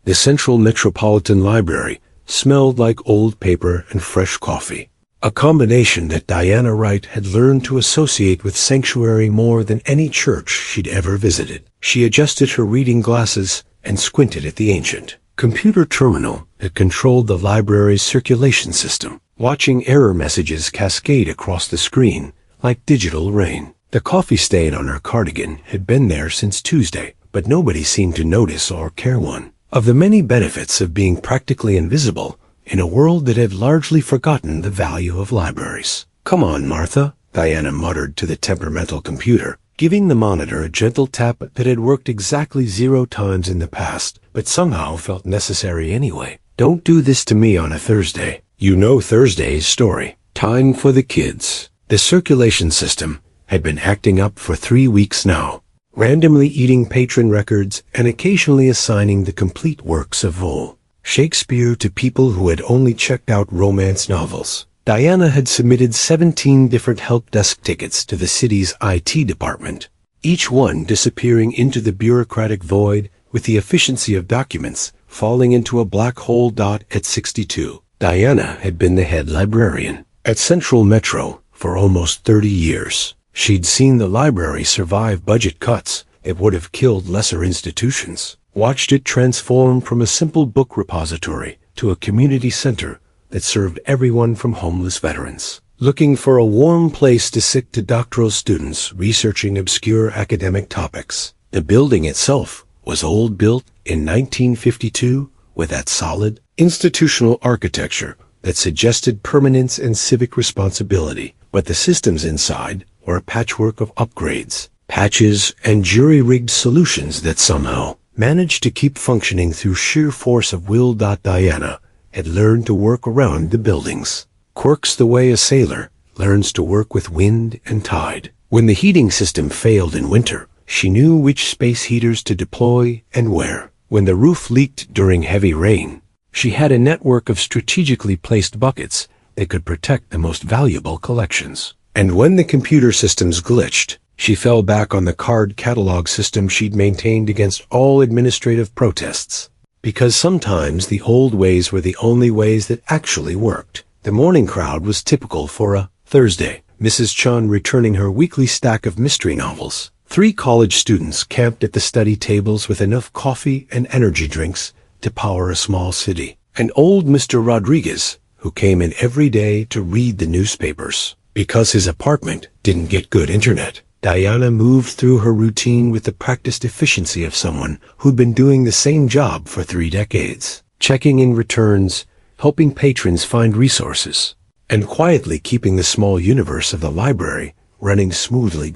The Central Metropolitan Library smelled like old paper and fresh coffee, a combination that Diana Wright had learned to associate with sanctuary more than any church she'd ever visited. She adjusted her reading glasses and squinted at the ancient computer terminal that controlled the library's circulation system, watching error messages cascade across the screen like digital rain. The coffee stain on her cardigan had been there since Tuesday, but nobody seemed to notice or care one. Of the many benefits of being practically invisible in a world that had largely forgotten the value of libraries. "Come on, Martha," Diana muttered to the temperamental computer, giving the monitor a gentle tap that had worked exactly 0 times in the past, but somehow felt necessary anyway. "Don't do this to me on a Thursday. You know Thursday's story. Time for the kids." The circulation system had been acting up for 3 weeks now, randomly eating patron records and occasionally assigning the complete works of Vole Shakespeare to people who had only checked out romance novels. Diana had submitted 17 different help desk tickets to the city's IT department, each one disappearing into the bureaucratic void with the efficiency of documents falling into a black hole dot at 62. Diana had been the head librarian at Central Metro for almost 30 years. She'd seen the library survive budget cuts that would have killed lesser institutions, watched it transform from a simple book repository to a community center that served everyone from homeless veterans looking for a warm place to sit to doctoral students researching obscure academic topics. The building itself was old, built in 1952 with that solid institutional architecture that suggested permanence and civic responsibility, but the systems inside were a patchwork of upgrades, patches, and jury-rigged solutions that somehow managed to keep functioning through sheer force of will. Diana had learned to work around the building's quirks the way a sailor learns to work with wind and tide. When the heating system failed in winter, she knew which space heaters to deploy and where. When the roof leaked during heavy rain, she had a network of strategically placed buckets that could protect the most valuable collections. And when the computer systems glitched, she fell back on the card catalog system she'd maintained against all administrative protests. Because sometimes the old ways were the only ways that actually worked. The morning crowd was typical for a Thursday. Mrs. Chun returning her weekly stack of mystery novels. 3 college students camped at the study tables with enough coffee and energy drinks to power a small city. And old Mr. Rodriguez, who came in every day to read the newspapers. Because his apartment didn't get good internet, Diana moved through her routine with the practiced efficiency of someone who'd been doing the same job for 3 decades. Checking in returns, helping patrons find resources, and quietly keeping the small universe of the library running smoothly.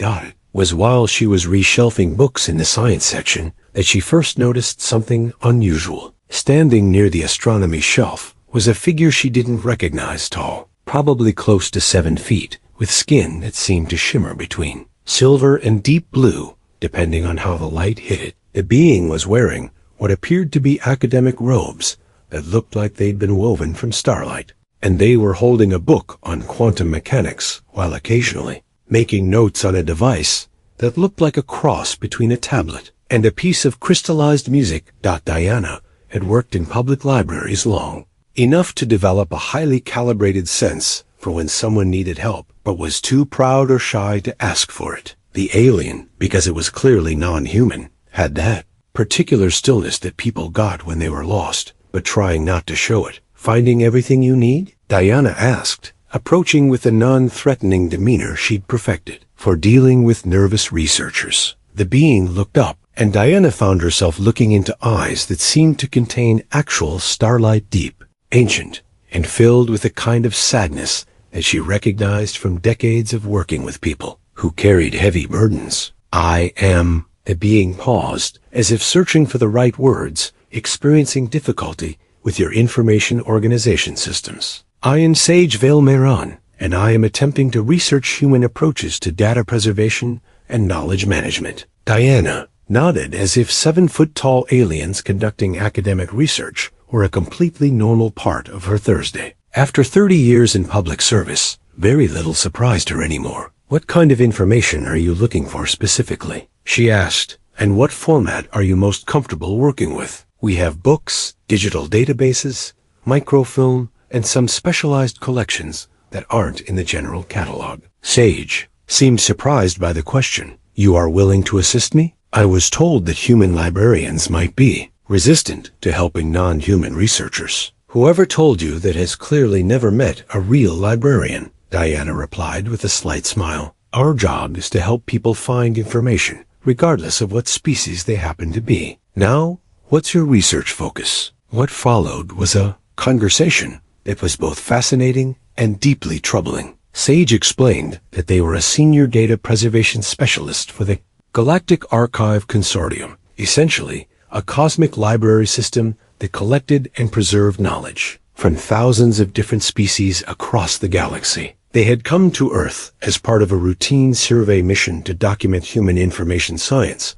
Was while she was reshelving books in the science section that she first noticed something unusual. Standing near the astronomy shelf was a figure she didn't recognize, tall, probably close to 7 feet, with skin that seemed to shimmer between silver and deep blue, depending on how the light hit it. The being was wearing what appeared to be academic robes that looked like they'd been woven from starlight, and they were holding a book on quantum mechanics while occasionally making notes on a device that looked like a cross between a tablet and a piece of crystallized music. Diana had worked in public libraries long enough to develop a highly calibrated sense for when someone needed help but was too proud or shy to ask for it. The alien, because it was clearly non-human, had that particular stillness that people got when they were lost, but trying not to show it. "Finding everything you need?" Diana asked, approaching with the non-threatening demeanor she'd perfected for dealing with nervous researchers. The being looked up, and Diana found herself looking into eyes that seemed to contain actual starlight, deep, ancient, and filled with a kind of sadness that she recognized from decades of working with people who carried heavy burdens. "I am..." The being paused, as if searching for the right words, experiencing difficulty with your information organization systems. "I am Sage Vale Mehran, and I am attempting to research human approaches to data preservation and knowledge management." Diana nodded as if 7-foot-tall aliens conducting academic research were a completely normal part of her Thursday. After 30 years in public service, very little surprised her anymore. "What kind of information are you looking for specifically?" she asked. "And what format are you most comfortable working with?" We have books, digital databases, microfilm, and some specialized collections that aren't in the general catalog. Sage seemed surprised by the question. You are willing to assist me? I was told that human librarians might be resistant to helping non-human researchers. Whoever told you that has clearly never met a real librarian, Diana replied with a slight smile. Our job is to help people find information, regardless of what species they happen to be. Now, what's your research focus? What followed was a conversation that was both fascinating and deeply troubling. Sage explained that they were a senior data preservation specialist for the Galactic Archive Consortium, essentially a cosmic library system that collected and preserved knowledge from thousands of different species across the galaxy. They had come to Earth as part of a routine survey mission to document human information science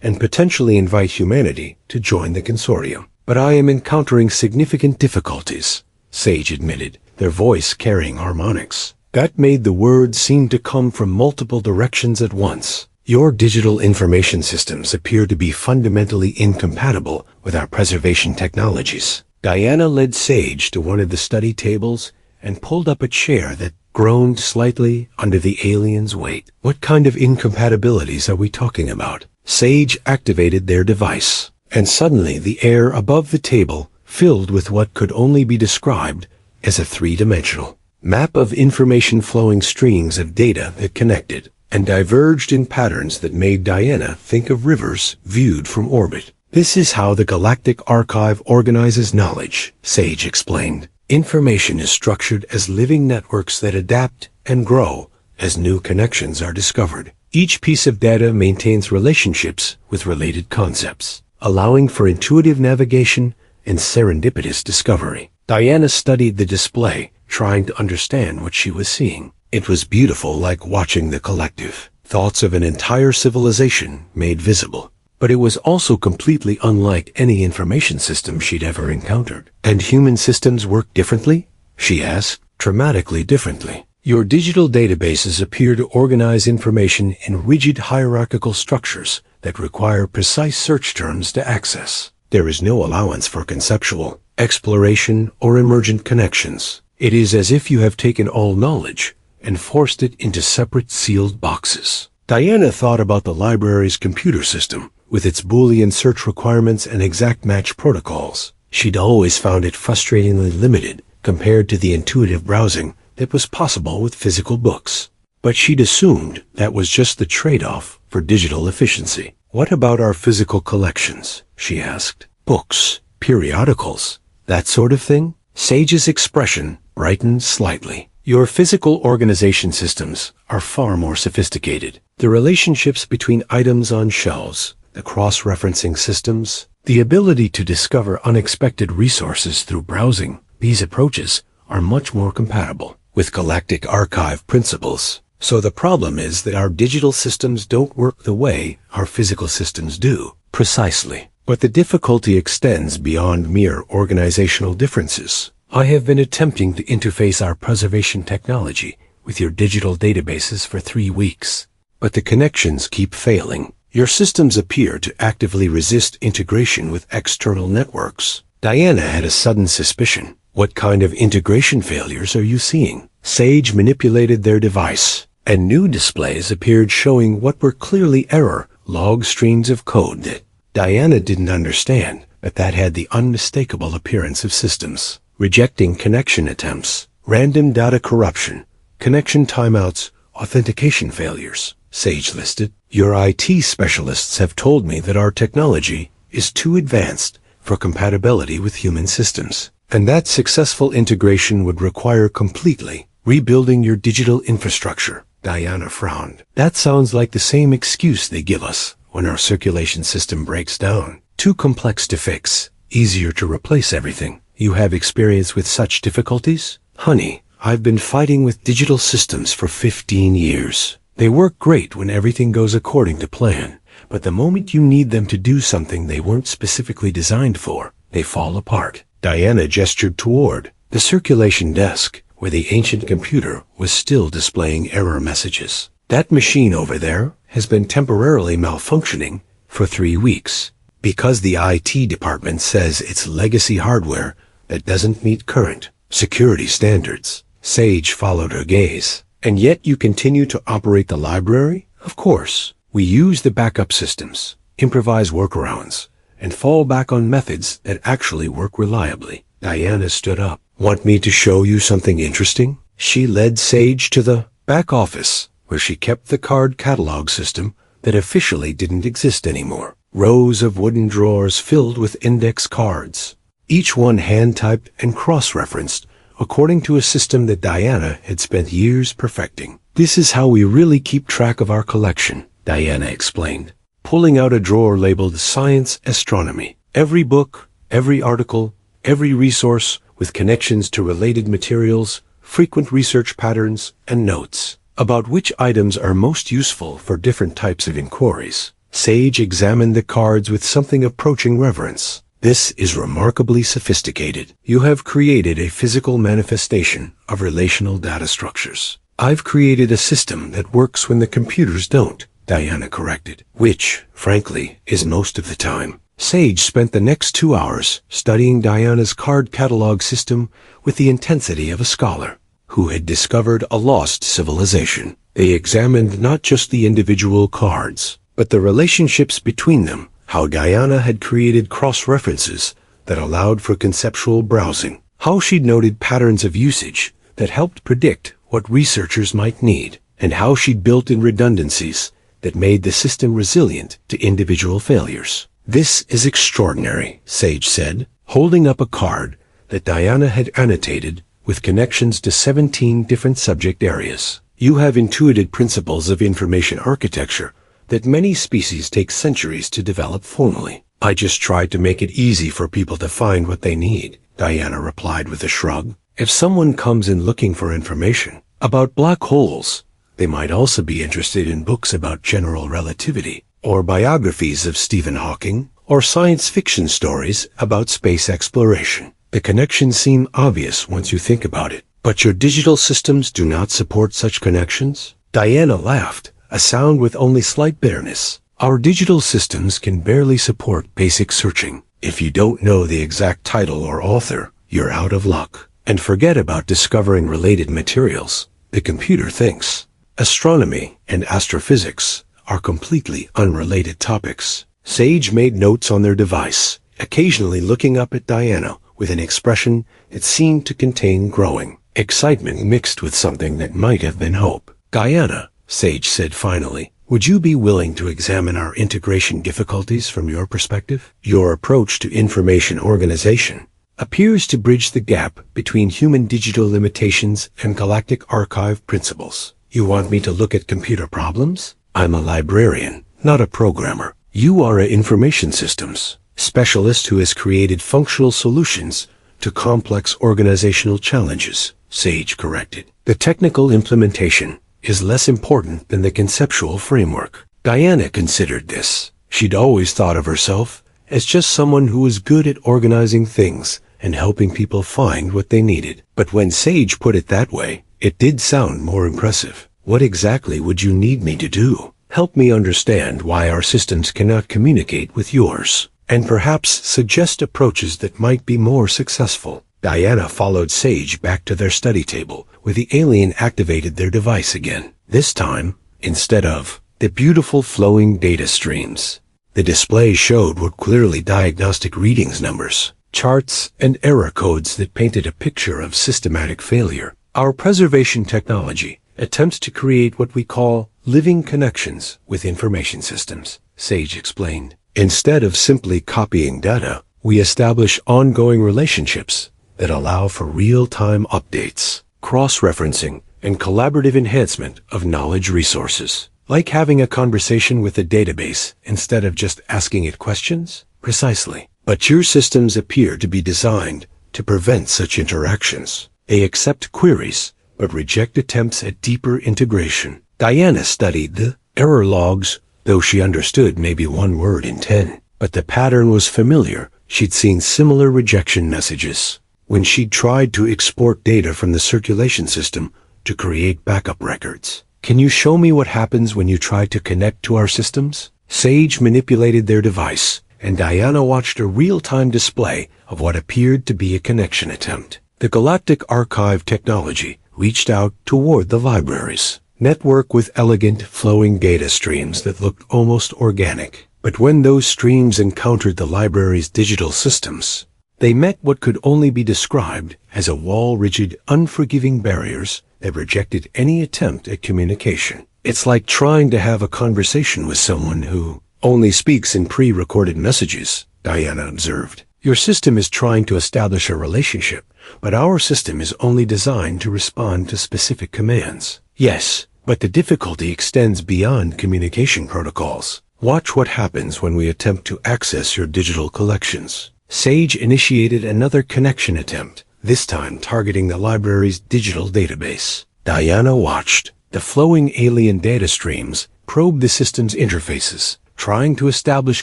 and potentially invite humanity to join the consortium. But I am encountering significant difficulties, Sage admitted, their voice carrying harmonics. That made the words seem to come from multiple directions at once. Your digital information systems appear to be fundamentally incompatible with our preservation technologies. Diana led Sage to one of the study tables and pulled up a chair that groaned slightly under the alien's weight. What kind of incompatibilities are we talking about? Sage activated their device, and suddenly the air above the table filled with what could only be described as a three-dimensional map of information flowing strings of data that connected and diverged in patterns that made Diana think of rivers viewed from orbit. This is how the Galactic Archive organizes knowledge, Sage explained. Information is structured as living networks that adapt and grow as new connections are discovered. Each piece of data maintains relationships with related concepts, allowing for intuitive navigation and serendipitous discovery. Diana studied the display, trying to understand what she was seeing. It was beautiful, like watching the collective thoughts of an entire civilization made visible. But it was also completely unlike any information system she'd ever encountered. And human systems work differently? She asked. Dramatically differently. Your digital databases appear to organize information in rigid hierarchical structures that require precise search terms to access. There is no allowance for conceptual exploration or emergent connections. It is as if you have taken all knowledge and forced it into separate sealed boxes. Diana thought about the library's computer system, with its Boolean search requirements and exact match protocols. She'd always found it frustratingly limited compared to the intuitive browsing that was possible with physical books. But she'd assumed that was just the trade-off for digital efficiency. What about our physical collections? She asked. Books, periodicals, that sort of thing? Sage's expression brightened slightly. Your physical organization systems are far more sophisticated. The relationships between items on shelves, the cross-referencing systems, the ability to discover unexpected resources through browsing, these approaches are much more compatible with Galactic Archive principles. So the problem is that our digital systems don't work the way our physical systems do. Precisely. But the difficulty extends beyond mere organizational differences. I have been attempting to interface our preservation technology with your digital databases for 3 weeks, but the connections keep failing. Your systems appear to actively resist integration with external networks. Diana had a sudden suspicion. What kind of integration failures are you seeing? Sage manipulated their device, and new displays appeared showing what were clearly error log streams of code that Diana didn't understand, but that had the unmistakable appearance of systems rejecting connection attempts, random data corruption, connection timeouts, authentication failures. Sage listed. Your IT specialists have told me that our technology is too advanced for compatibility with human systems, and that successful integration would require completely rebuilding your digital infrastructure. Diana frowned. That sounds like the same excuse they give us when our circulation system breaks down. Too complex to fix, easier to replace everything. You have experience with such difficulties? Honey, I've been fighting with digital systems for 15 years. They work great when everything goes according to plan, but the moment you need them to do something they weren't specifically designed for, they fall apart. Diana gestured toward the circulation desk, where the ancient computer was still displaying error messages. That machine over there has been temporarily malfunctioning for 3 weeks. because the IT department says it's legacy hardware that doesn't meet current security standards. Sage followed her gaze. And yet you continue to operate the library? Of course. We use the backup systems, improvise workarounds, and fall back on methods that actually work reliably. Diana stood up. Want me to show you something interesting? She led Sage to the back office, where she kept the card catalog system that officially didn't exist anymore. Rows of wooden drawers filled with index cards, each one hand-typed and cross-referenced according to a system that Diana had spent years perfecting. This is how we really keep track of our collection, Diana explained, pulling out a drawer labeled Science Astronomy. Every book, every article, every resource with connections to related materials, frequent research patterns, and notes about which items are most useful for different types of inquiries. Sage examined the cards with something approaching reverence. This is remarkably sophisticated. You have created a physical manifestation of relational data structures. I've created a system that works when the computers don't, Diana corrected, which, frankly, is most of the time. Sage spent the next 2 hours studying Diana's card catalog system with the intensity of a scholar who had discovered a lost civilization. They examined not just the individual cards, but the relationships between them, how Diana had created cross-references that allowed for conceptual browsing, how she'd noted patterns of usage that helped predict what researchers might need, and how she'd built in redundancies that made the system resilient to individual failures. This is extraordinary, Sage said, holding up a card that Diana had annotated with connections to 17 different subject areas. You have intuited principles of information architecture that many species take centuries to develop formally. I just tried to make it easy for people to find what they need, Diana replied with a shrug. If someone comes in looking for information about black holes, they might also be interested in books about general relativity, or biographies of Stephen Hawking, or science fiction stories about space exploration. The connections seem obvious once you think about it, but your digital systems do not support such connections? Diana laughed, a sound with only slight bitterness. Our digital systems can barely support basic searching. If you don't know the exact title or author, you're out of luck. And forget about discovering related materials. The computer thinks. Astronomy and astrophysics are completely unrelated topics. Sage made notes on their device, occasionally looking up at Diana with an expression that seemed to contain growing excitement mixed with something that might have been hope. Diana, Sage said finally, would you be willing to examine our integration difficulties from your perspective? Your approach to information organization appears to bridge the gap between human digital limitations and galactic archive principles. You want me to look at computer problems? I'm a librarian, not a programmer. You are an information systems specialist who has created functional solutions to complex organizational challenges, Sage corrected. The technical implementation is less important than the conceptual framework. Diana considered this. She'd always thought of herself as just someone who was good at organizing things and helping people find what they needed. But when Sage put it that way, it did sound more impressive. What exactly would you need me to do? Help me understand why our systems cannot communicate with yours, and perhaps suggest approaches that might be more successful. Diana followed Sage back to their study table, where the alien activated their device again. This time, instead of the beautiful flowing data streams, the display showed what clearly diagnostic readings numbers, charts, and error codes that painted a picture of systematic failure. Our preservation technology attempts to create what we call living connections with information systems, Sage explained. Instead of simply copying data, we establish ongoing relationships that allow for real-time updates, cross-referencing, and collaborative enhancement of knowledge resources. Like having a conversation with a database instead of just asking it questions? Precisely. But your systems appear to be designed to prevent such interactions. They accept queries, but reject attempts at deeper integration. Diana studied the error logs, though she understood maybe one word in 10. But the pattern was familiar. She'd seen similar rejection messages when she'd tried to export data from the circulation system to create backup records. Can you show me what happens when you try to connect to our systems? Sage manipulated their device and Diana watched a real-time display of what appeared to be a connection attempt. The Galactic Archive technology reached out toward the libraries. Network with elegant, flowing data streams that looked almost organic. But when those streams encountered the library's digital systems, they met what could only be described as a wall-rigid, unforgiving barriers that rejected any attempt at communication. It's like trying to have a conversation with someone who only speaks in pre-recorded messages, Diana observed. Your system is trying to establish a relationship, but our system is only designed to respond to specific commands. Yes, but the difficulty extends beyond communication protocols. Watch what happens when we attempt to access your digital collections. Sage initiated another connection attempt, this time targeting the library's digital database. Diana watched. The flowing alien data streams probed the system's interfaces, trying to establish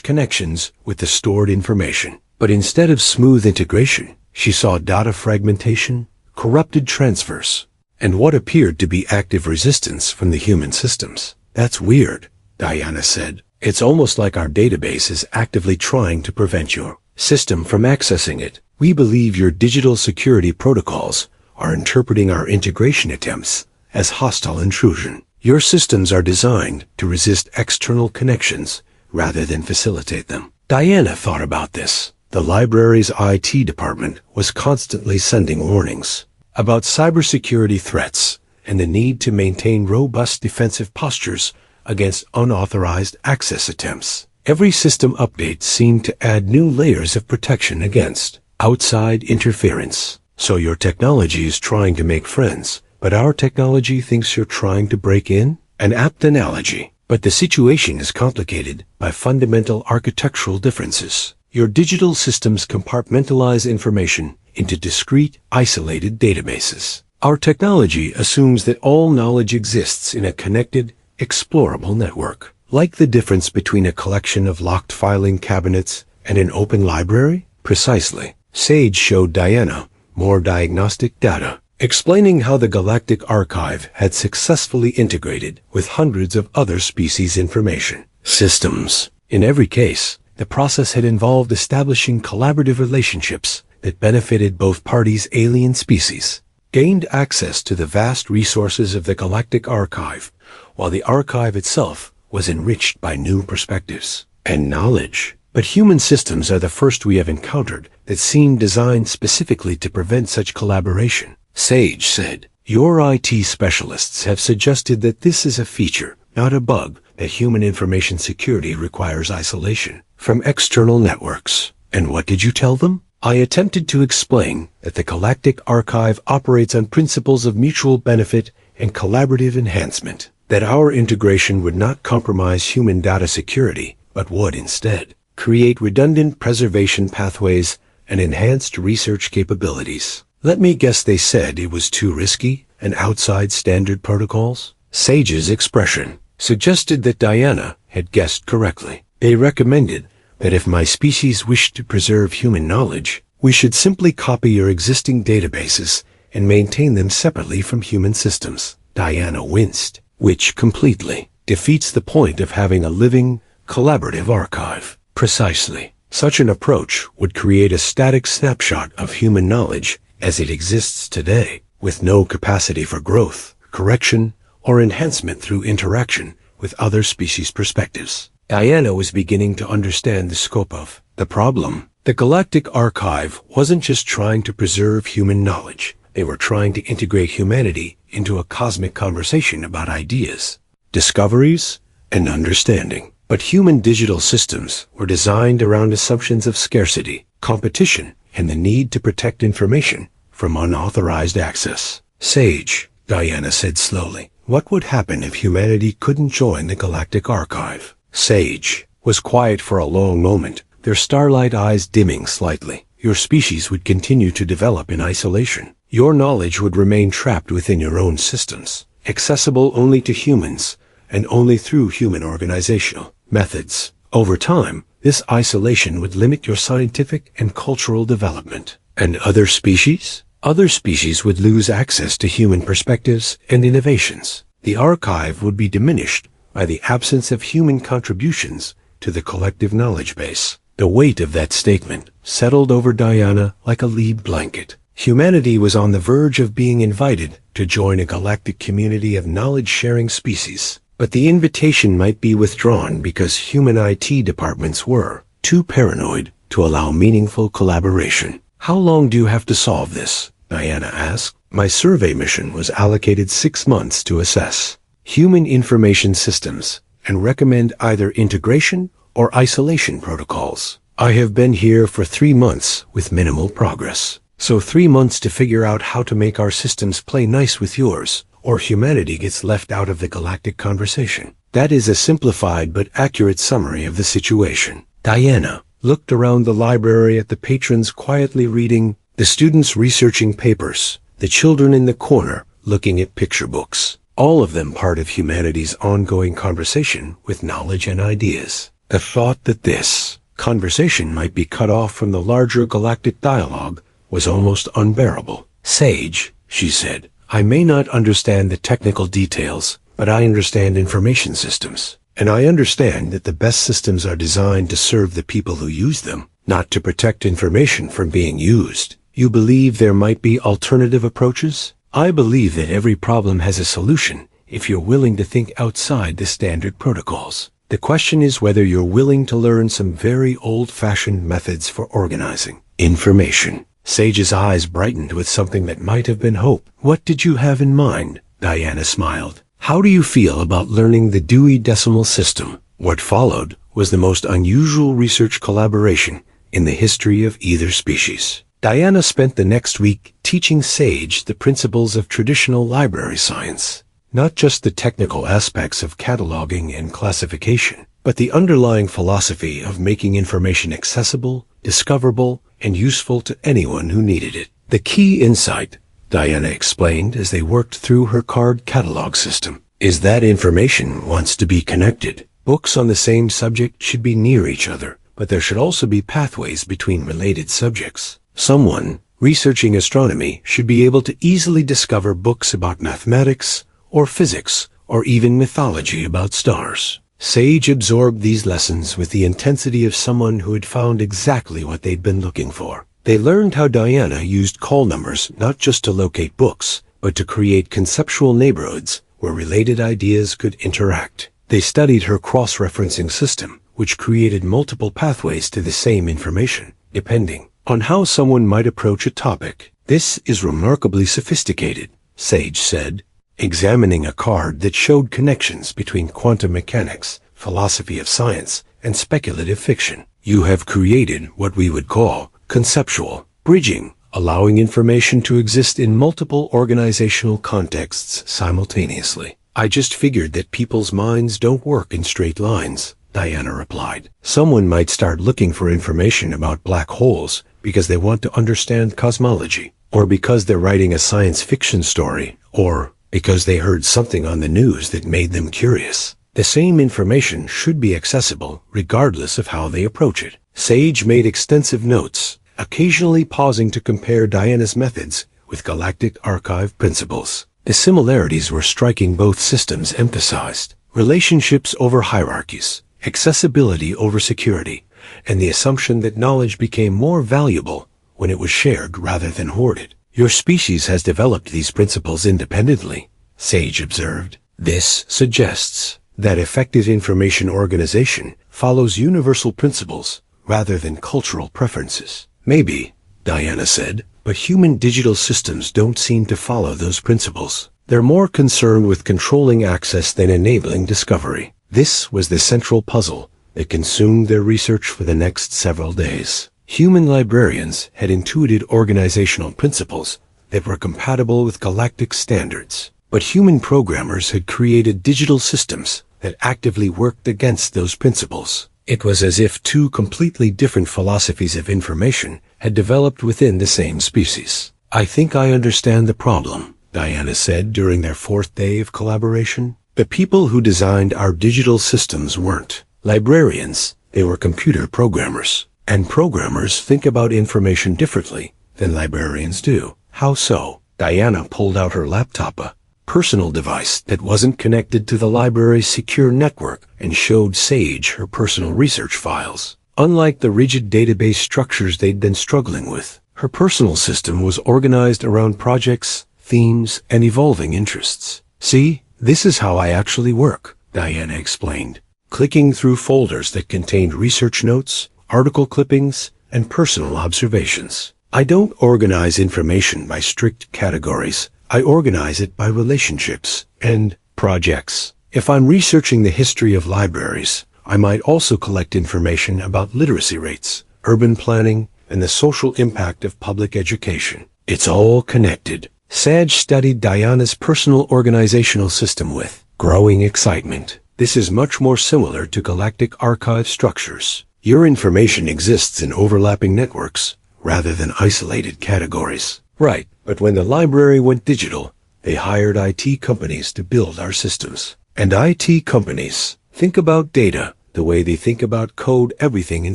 connections with the stored information. But instead of smooth integration, she saw data fragmentation, corrupted transfers, and what appeared to be active resistance from the human systems. That's weird, Diana said. It's almost like our database is actively trying to prevent your system from accessing it. We believe your digital security protocols are interpreting our integration attempts as hostile intrusion. Your systems are designed to resist external connections rather than facilitate them. Diana thought about this. The library's IT department was constantly sending warnings about cybersecurity threats and the need to maintain robust defensive postures against unauthorized access attempts. Every system update seemed to add new layers of protection against outside interference. So your technology is trying to make friends, but our technology thinks you're trying to break in? An apt analogy. But the situation is complicated by fundamental architectural differences. Your digital systems compartmentalize information into discrete, isolated databases. Our technology assumes that all knowledge exists in a connected, explorable network. Like the difference between a collection of locked filing cabinets and an open library? Precisely. Sage showed Diana more diagnostic data, explaining how the Galactic Archive had successfully integrated with hundreds of other species' information systems. In every case, the process had involved establishing collaborative relationships that benefited both parties. Alien species gained access to the vast resources of the Galactic Archive, while the archive itself was enriched by new perspectives and knowledge. But human systems are the first we have encountered that seem designed specifically to prevent such collaboration. Sage said, your IT specialists have suggested that this is a feature, not a bug, that human information security requires isolation from external networks. And what did you tell them? I attempted to explain that the Galactic Archive operates on principles of mutual benefit and collaborative enhancement, that our integration would not compromise human data security, but would instead create redundant preservation pathways and enhanced research capabilities. Let me guess, they said it was too risky and outside standard protocols? Sage's expression suggested that Diana had guessed correctly. They recommended that if my species wished to preserve human knowledge, we should simply copy your existing databases and maintain them separately from human systems. Diana winced, which completely defeats the point of having a living, collaborative archive. Precisely. Such an approach would create a static snapshot of human knowledge as it exists today, with no capacity for growth, correction, or enhancement through interaction with other species' perspectives. Diana was beginning to understand the scope of the problem. The Galactic Archive wasn't just trying to preserve human knowledge. They were trying to integrate humanity into a cosmic conversation about ideas, discoveries, and understanding. But human digital systems were designed around assumptions of scarcity, competition, and the need to protect information from unauthorized access. Sage, Diana said slowly, what would happen if humanity couldn't join the Galactic Archive? Sage was quiet for a long moment, their starlight eyes dimming slightly. Your species would continue to develop in isolation. Your knowledge would remain trapped within your own systems, accessible only to humans, and only through human organizational methods. Over time, this isolation would limit your scientific and cultural development. And other species? Other species would lose access to human perspectives and innovations. The archive would be diminished by the absence of human contributions to the collective knowledge base. The weight of that statement settled over Diana like a lead blanket. Humanity was on the verge of being invited to join a galactic community of knowledge-sharing species. But the invitation might be withdrawn because human IT departments were too paranoid to allow meaningful collaboration. "How long do you have to solve this?" Diana asked. "My survey mission was allocated 6 months to assess human information systems and recommend either integration or isolation protocols. I have been here for 3 months with minimal progress. So 3 months to figure out how to make our systems play nice with yours, or humanity gets left out of the galactic conversation." That is a simplified but accurate summary of the situation. Diana looked around the library at the patrons quietly reading, the students researching papers, the children in the corner looking at picture books, all of them part of humanity's ongoing conversation with knowledge and ideas. The thought that this conversation might be cut off from the larger galactic dialogue was almost unbearable. "Sage," she said, "I may not understand the technical details, but I understand information systems. And I understand that the best systems are designed to serve the people who use them, not to protect information from being used. You believe there might be alternative approaches? I believe that every problem has a solution if you're willing to think outside the standard protocols. The question is whether you're willing to learn some very old-fashioned methods for organizing information." Sage's eyes brightened with something that might have been hope. "What did you have in mind?" Diana smiled. "How do you feel about learning the Dewey Decimal System?" What followed was the most unusual research collaboration in the history of either species. Diana spent the next week teaching Sage the principles of traditional library science, not just the technical aspects of cataloging and classification, but the underlying philosophy of making information accessible, discoverable, and useful to anyone who needed it. "The key insight," Diana explained as they worked through her card catalog system, "is that information wants to be connected. Books on the same subject should be near each other, but there should also be pathways between related subjects. Someone researching astronomy should be able to easily discover books about mathematics or physics or even mythology about stars." Sage absorbed these lessons with the intensity of someone who had found exactly what they'd been looking for. They learned how Diana used call numbers not just to locate books, but to create conceptual neighborhoods where related ideas could interact. They studied her cross-referencing system, which created multiple pathways to the same information, depending on how someone might approach a topic. "This is remarkably sophisticated," Sage said, examining a card that showed connections between quantum mechanics, philosophy of science, and speculative fiction. "You have created what we would call conceptual bridging, allowing information to exist in multiple organizational contexts simultaneously." "I just figured that people's minds don't work in straight lines," Diana replied. "Someone might start looking for information about black holes because they want to understand cosmology, or because they're writing a science fiction story, or because they heard something on the news that made them curious. The same information should be accessible regardless of how they approach it." Sage made extensive notes, occasionally pausing to compare Diana's methods with Galactic Archive principles. The similarities were striking. Both systems emphasized relationships over hierarchies, accessibility over security, and the assumption that knowledge became more valuable when it was shared rather than hoarded. "Your species has developed these principles independently," Sage observed. "This suggests that effective information organization follows universal principles rather than cultural preferences." "Maybe," Diana said, "but human digital systems don't seem to follow those principles. They're more concerned with controlling access than enabling discovery." This was the central puzzle that consumed their research for the next several days. Human librarians had intuited organizational principles that were compatible with galactic standards, but human programmers had created digital systems that actively worked against those principles. It was as if two completely different philosophies of information had developed within the same species. "I think I understand the problem," Diana said during their 4th day of collaboration. "The people who designed our digital systems weren't librarians, they were computer programmers. And programmers think about information differently than librarians do." "How so?" Diana pulled out her laptop, a personal device that wasn't connected to the library's secure network, and showed Sage her personal research files. Unlike the rigid database structures they'd been struggling with, her personal system was organized around projects, themes, and evolving interests. "See, this is how I actually work," Diana explained, clicking through folders that contained research notes, article clippings, and personal observations. "I don't organize information by strict categories. I organize it by relationships and projects. If I'm researching the history of libraries, I might also collect information about literacy rates, urban planning, and the social impact of public education. It's all connected." Sage studied Diana's personal organizational system with growing excitement. "This is much more similar to galactic archive structures. Your information exists in overlapping networks rather than isolated categories." "Right, but when the library went digital, they hired IT companies to build our systems. And IT companies think about data the way they think about code, everything in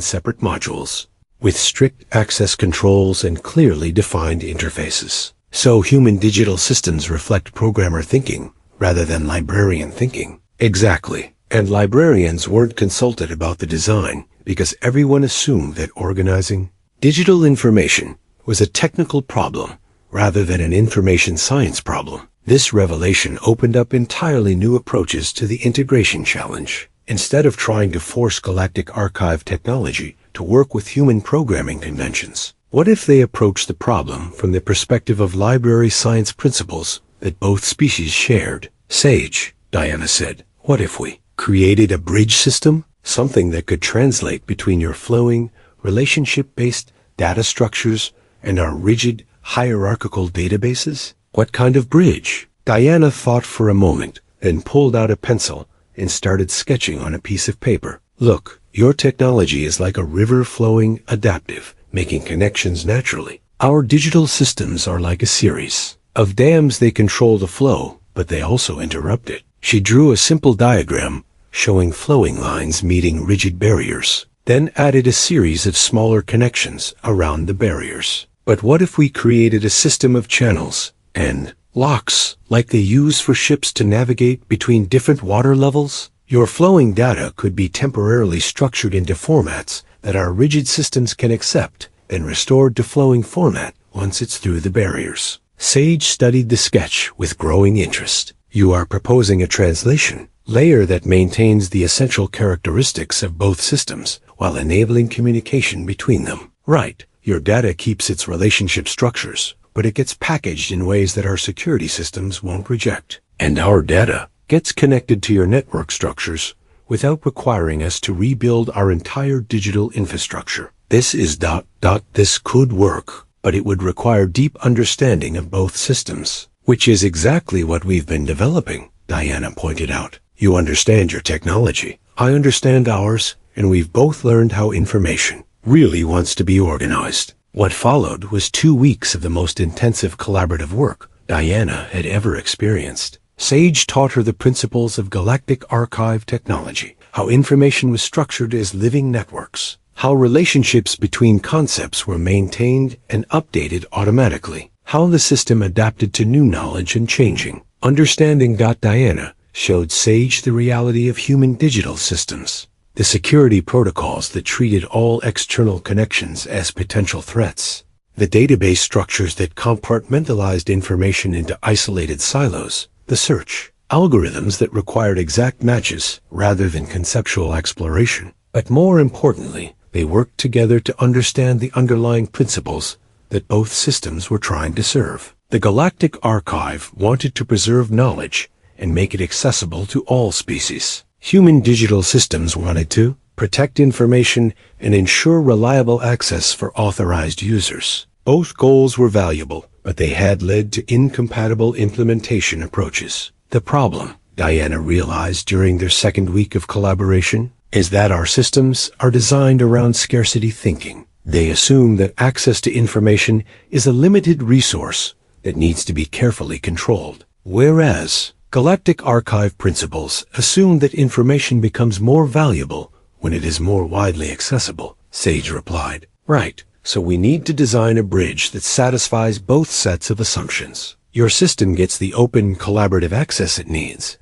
separate modules, with strict access controls and clearly defined interfaces. So human digital systems reflect programmer thinking rather than librarian thinking." "Exactly. And librarians weren't consulted about the design because everyone assumed that organizing digital information was a technical problem rather than an information science problem. This revelation opened up entirely new approaches to the integration challenge. Instead of trying to force galactic archive technology to work with human programming conventions, what if they approached the problem from the perspective of library science principles that both species shared? "Sage," Diana said, "what if we created a bridge system? Something that could translate between your flowing, relationship-based data structures and our rigid, hierarchical databases?" "What kind of bridge?" Diana thought for a moment, then pulled out a pencil and started sketching on a piece of paper. "Look, your technology is like a river flowing, adaptive, making connections naturally. Our digital systems are like a series of dams. They control the flow, but they also interrupt it." She drew a simple diagram showing flowing lines meeting rigid barriers, then added a series of smaller connections around the barriers. "But what if we created a system of channels and locks like they use for ships to navigate between different water levels? Your flowing data could be temporarily structured into formats that our rigid systems can accept, then restored to flowing format once it's through the barriers." Sage studied the sketch with growing interest. "You are proposing a translation layer that maintains the essential characteristics of both systems while enabling communication between them." "Right. Your data keeps its relationship structures, but it gets packaged in ways that our security systems won't reject. And our data gets connected to your network structures without requiring us to rebuild our entire digital infrastructure. This is ... This could work, but it would require deep understanding of both systems." "Which is exactly what we've been developing," Diana pointed out. "You understand your technology. I understand ours, and we've both learned how information really wants to be organized." What followed was 2 weeks of the most intensive collaborative work Diana had ever experienced. Sage taught her the principles of galactic archive technology, how information was structured as living networks, how relationships between concepts were maintained and updated automatically, how the system adapted to new knowledge and changing. Understanding Diana showed Sage the reality of human digital systems, the security protocols that treated all external connections as potential threats, the database structures that compartmentalized information into isolated silos, the search algorithms that required exact matches rather than conceptual exploration. But more importantly, they worked together to understand the underlying principles that both systems were trying to serve. The Galactic Archive wanted to preserve knowledge and make it accessible to all species. Human digital systems wanted to protect information and ensure reliable access for authorized users. Both goals were valuable, but they had led to incompatible implementation approaches. The problem, Diana realized during their second week of collaboration, is that our systems are designed around scarcity thinking. They assume that access to information is a limited resource that needs to be carefully controlled, whereas Galactic Archive principles assume that information becomes more valuable when it is more widely accessible, Sage replied. Right, so we need to design a bridge that satisfies both sets of assumptions. Your system gets the open, collaborative access it needs,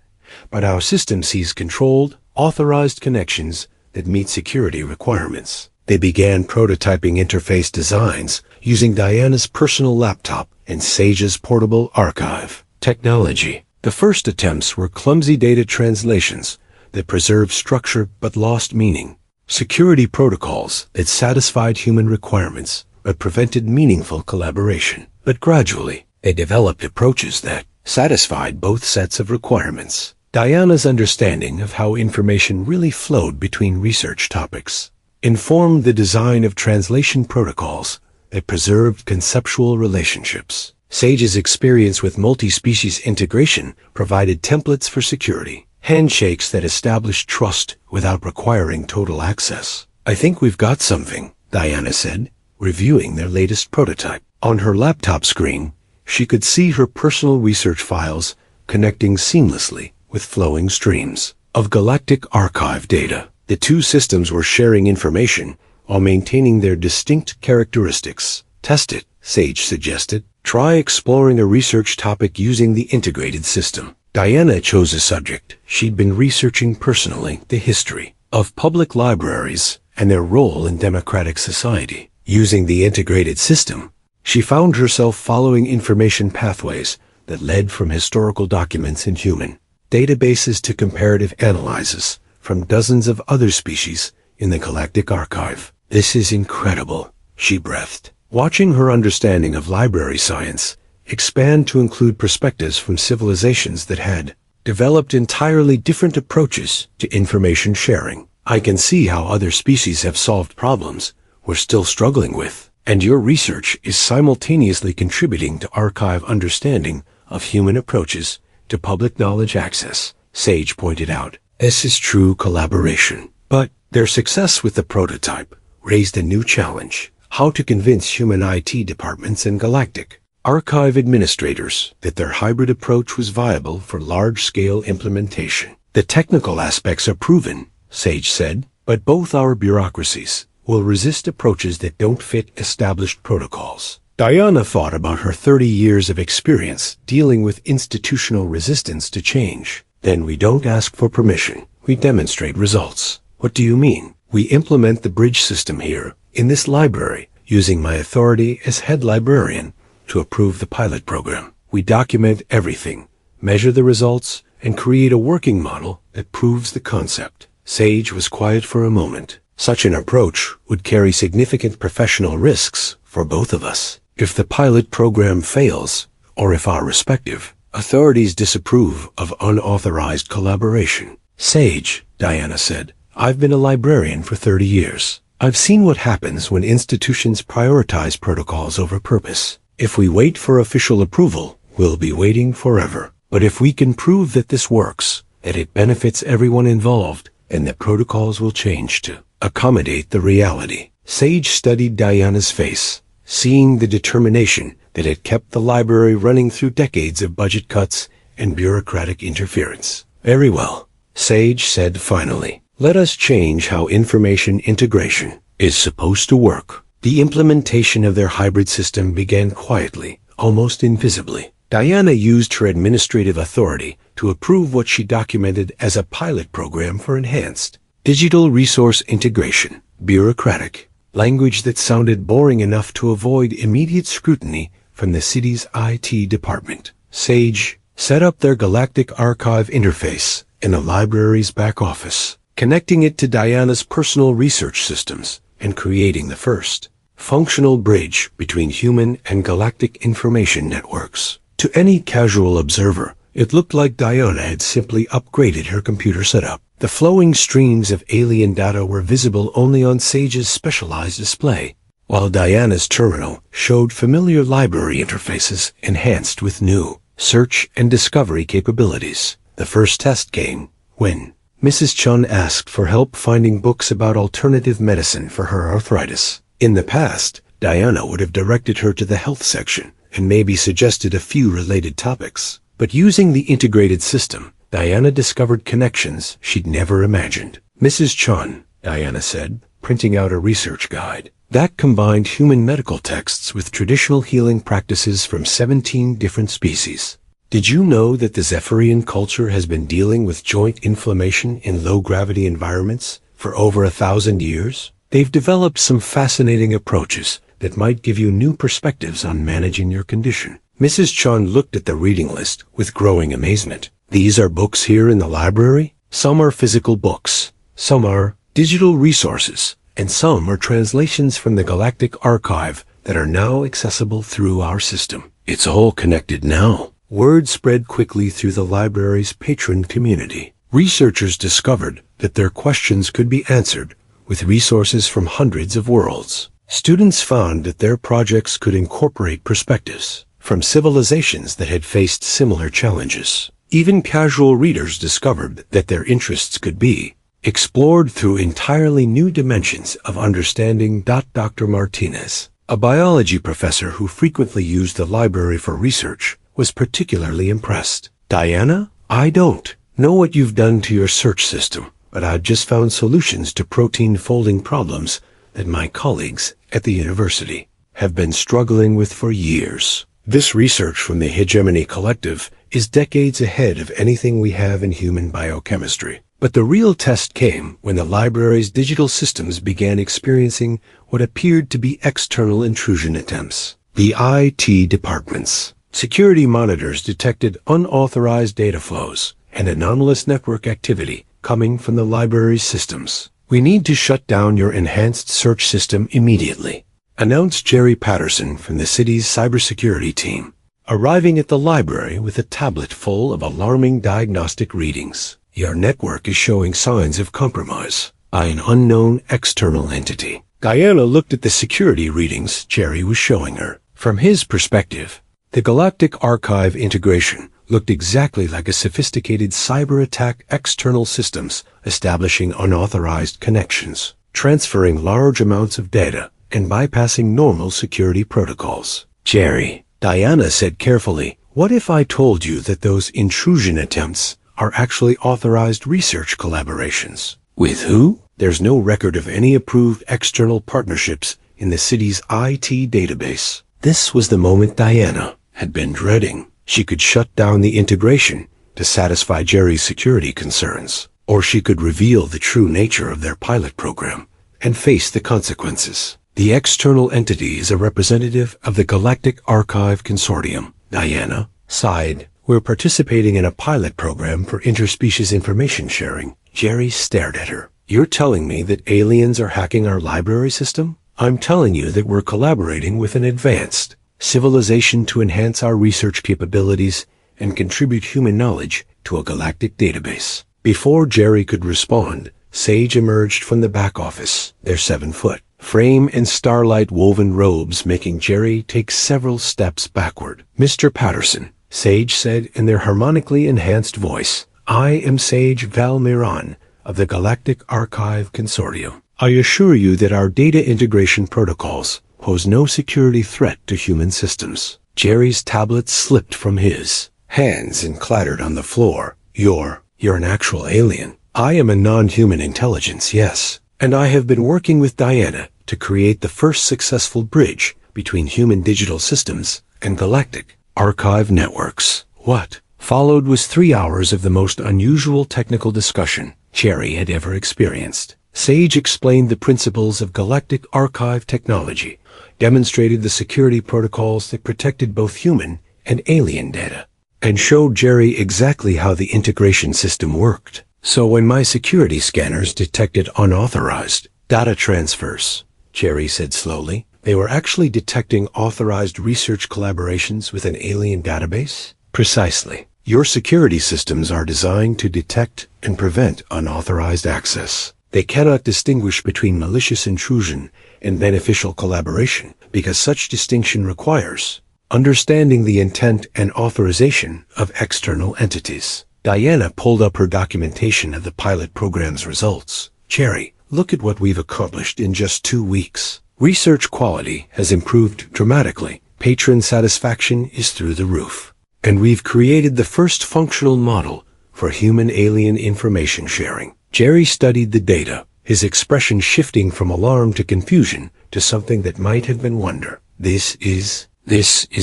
but our system sees controlled, authorized connections that meet security requirements. They began prototyping interface designs using Diana's personal laptop and Sage's portable archive technology. The first attempts were clumsy data translations that preserved structure but lost meaning, security protocols that satisfied human requirements but prevented meaningful collaboration. But gradually, they developed approaches that satisfied both sets of requirements. Diana's understanding of how information really flowed between research topics informed the design of translation protocols that preserved conceptual relationships. Sage's experience with multi-species integration provided templates for security, handshakes that established trust without requiring total access. "I think we've got something," Diana said, reviewing their latest prototype. On her laptop screen, she could see her personal research files connecting seamlessly with flowing streams of galactic archive data. The two systems were sharing information while maintaining their distinct characteristics. "Test it," Sage suggested. "Try exploring a research topic using the integrated system." Diana chose a subject she'd been researching personally, the history of public libraries and their role in democratic society. Using the integrated system, she found herself following information pathways that led from historical documents in human databases to comparative analyses from dozens of other species in the Galactic Archive. "This is incredible," she breathed, watching her understanding of library science expand to include perspectives from civilizations that had developed entirely different approaches to information sharing. "I can see how other species have solved problems we're still struggling with, and your research is simultaneously contributing to archive understanding of human approaches to public knowledge access," Sage pointed out. This is true collaboration. But their success with the prototype raised a new challenge: how to convince human IT departments and galactic archive administrators that their hybrid approach was viable for large-scale implementation. "The technical aspects are proven," Sage said, "but both our bureaucracies will resist approaches that don't fit established protocols." Diana thought about her 30 years of experience dealing with institutional resistance to change. "Then we don't ask for permission. We demonstrate results." "What do you mean?" "We implement the bridge system here, in this library, using my authority as head librarian to approve the pilot program. We document everything, measure the results, and create a working model that proves the concept." Sage was quiet for a moment. "Such an approach would carry significant professional risks for both of us. If the pilot program fails, or if our respective authorities disapprove of unauthorized collaboration." "Sage," Diana said, "I've been a librarian for 30 years. I've seen what happens when institutions prioritize protocols over purpose. If we wait for official approval, we'll be waiting forever. But if we can prove that this works, that it benefits everyone involved, and that protocols will change to accommodate the reality." Sage studied Diana's face, seeing the determination that had kept the library running through decades of budget cuts and bureaucratic interference. "Very well," Sage said finally. "Let us change how information integration is supposed to work." The implementation of their hybrid system began quietly, almost invisibly. Diana used her administrative authority to approve what she documented as a pilot program for enhanced digital resource integration. Bureaucratic language that sounded boring enough to avoid immediate scrutiny from the city's IT department. Sage set up their Galactic Archive interface in the library's back office, connecting it to Diana's personal research systems and creating the first functional bridge between human and galactic information networks. To any casual observer, it looked like Diana had simply upgraded her computer setup. The flowing streams of alien data were visible only on Sage's specialized display, while Diana's terminal showed familiar library interfaces enhanced with new search and discovery capabilities. The first test came when Mrs. Chun asked for help finding books about alternative medicine for her arthritis. In the past, Diana would have directed her to the health section and maybe suggested a few related topics. But using the integrated system, Diana discovered connections she'd never imagined. "Mrs. Chun," Diana said, printing out a research guide that combined human medical texts with traditional healing practices from 17 different species. "Did you know that the Zephyrian culture has been dealing with joint inflammation in low-gravity environments For over 1,000 years, they've developed some fascinating approaches that might give you new perspectives on managing your condition. Mrs. Chun looked at the reading list with growing amazement. These are books here in the library? Some are physical books, some are digital resources, and some are translations from the Galactic Archive that are now accessible through our system. It's all connected now. Word spread quickly through the library's patron community. Researchers discovered that their questions could be answered with resources from hundreds of worlds. Students found that their projects could incorporate perspectives from civilizations that had faced similar challenges. Even casual readers discovered that their interests could be explored through entirely new dimensions of understanding. Dr. Martinez, a biology professor who frequently used the library for research, was particularly impressed. Diana, I don't know what you've done to your search system, but I've just found solutions to protein folding problems that my colleagues at the university have been struggling with for years. This research from the Hegemony Collective is decades ahead of anything we have in human biochemistry. But the real test came when the library's digital systems began experiencing what appeared to be external intrusion attempts. The IT department's security monitors detected unauthorized data flows and anomalous network activity coming from the library's systems. We need to shut down your enhanced search system immediately, announced Jerry Patterson from the city's cybersecurity team, arriving at the library with a tablet full of alarming diagnostic readings. Your network is showing signs of compromise by an unknown external entity. Diana looked at the security readings Jerry was showing her. From his perspective, the Galactic Archive integration looked exactly like a sophisticated cyber attack. External systems establishing unauthorized connections, transferring large amounts of data, and bypassing normal security protocols. Jerry, Diana said carefully, what if I told you that those intrusion attempts are actually authorized research collaborations? With who? There's no record of any approved external partnerships in the city's IT database. This was the moment Diana had been dreading. She could shut down the integration to satisfy Jerry's security concerns, or she could reveal the true nature of their pilot program and face the consequences. The external entity is a representative of the Galactic Archive Consortium. Diana sighed. We're participating in a pilot program for interspecies information sharing. Jerry stared at her. You're telling me that aliens are hacking our library system? I'm telling you that we're collaborating with an advanced civilization to enhance our research capabilities and contribute human knowledge to a galactic database. Before Jerry could respond, Sage emerged from the back office, their 7-foot frame and starlight woven robes making Jerry take several steps backward. Mr. Patterson, Sage said in their harmonically enhanced voice, I am Sage Valmiron of the Galactic Archive Consortium. I assure you that our data integration protocols pose no security threat to human systems. Jerry's tablet slipped from his hands and clattered on the floor. You're an actual alien. I am a non-human intelligence, yes. And I have been working with Diana to create the first successful bridge between human digital systems and galactic archive networks. What followed was 3 hours of the most unusual technical discussion Jerry had ever experienced. Sage explained the principles of galactic archive technology, demonstrated the security protocols that protected both human and alien data, and showed Jerry exactly how the integration system worked. So when my security scanners detected unauthorized data transfers, Jerry said slowly, they were actually detecting authorized research collaborations with an alien database? Precisely. Your security systems are designed to detect and prevent unauthorized access. They cannot distinguish between malicious intrusion and beneficial collaboration because such distinction requires understanding the intent and authorization of external entities. Diana pulled up her documentation of the pilot program's results. Jerry, look at what we've accomplished in just 2 weeks. Research quality has improved dramatically. Patron satisfaction is through the roof. And we've created the first functional model for human-alien information sharing. Jerry studied the data, his expression shifting from alarm to confusion to something that might have been wonder. This is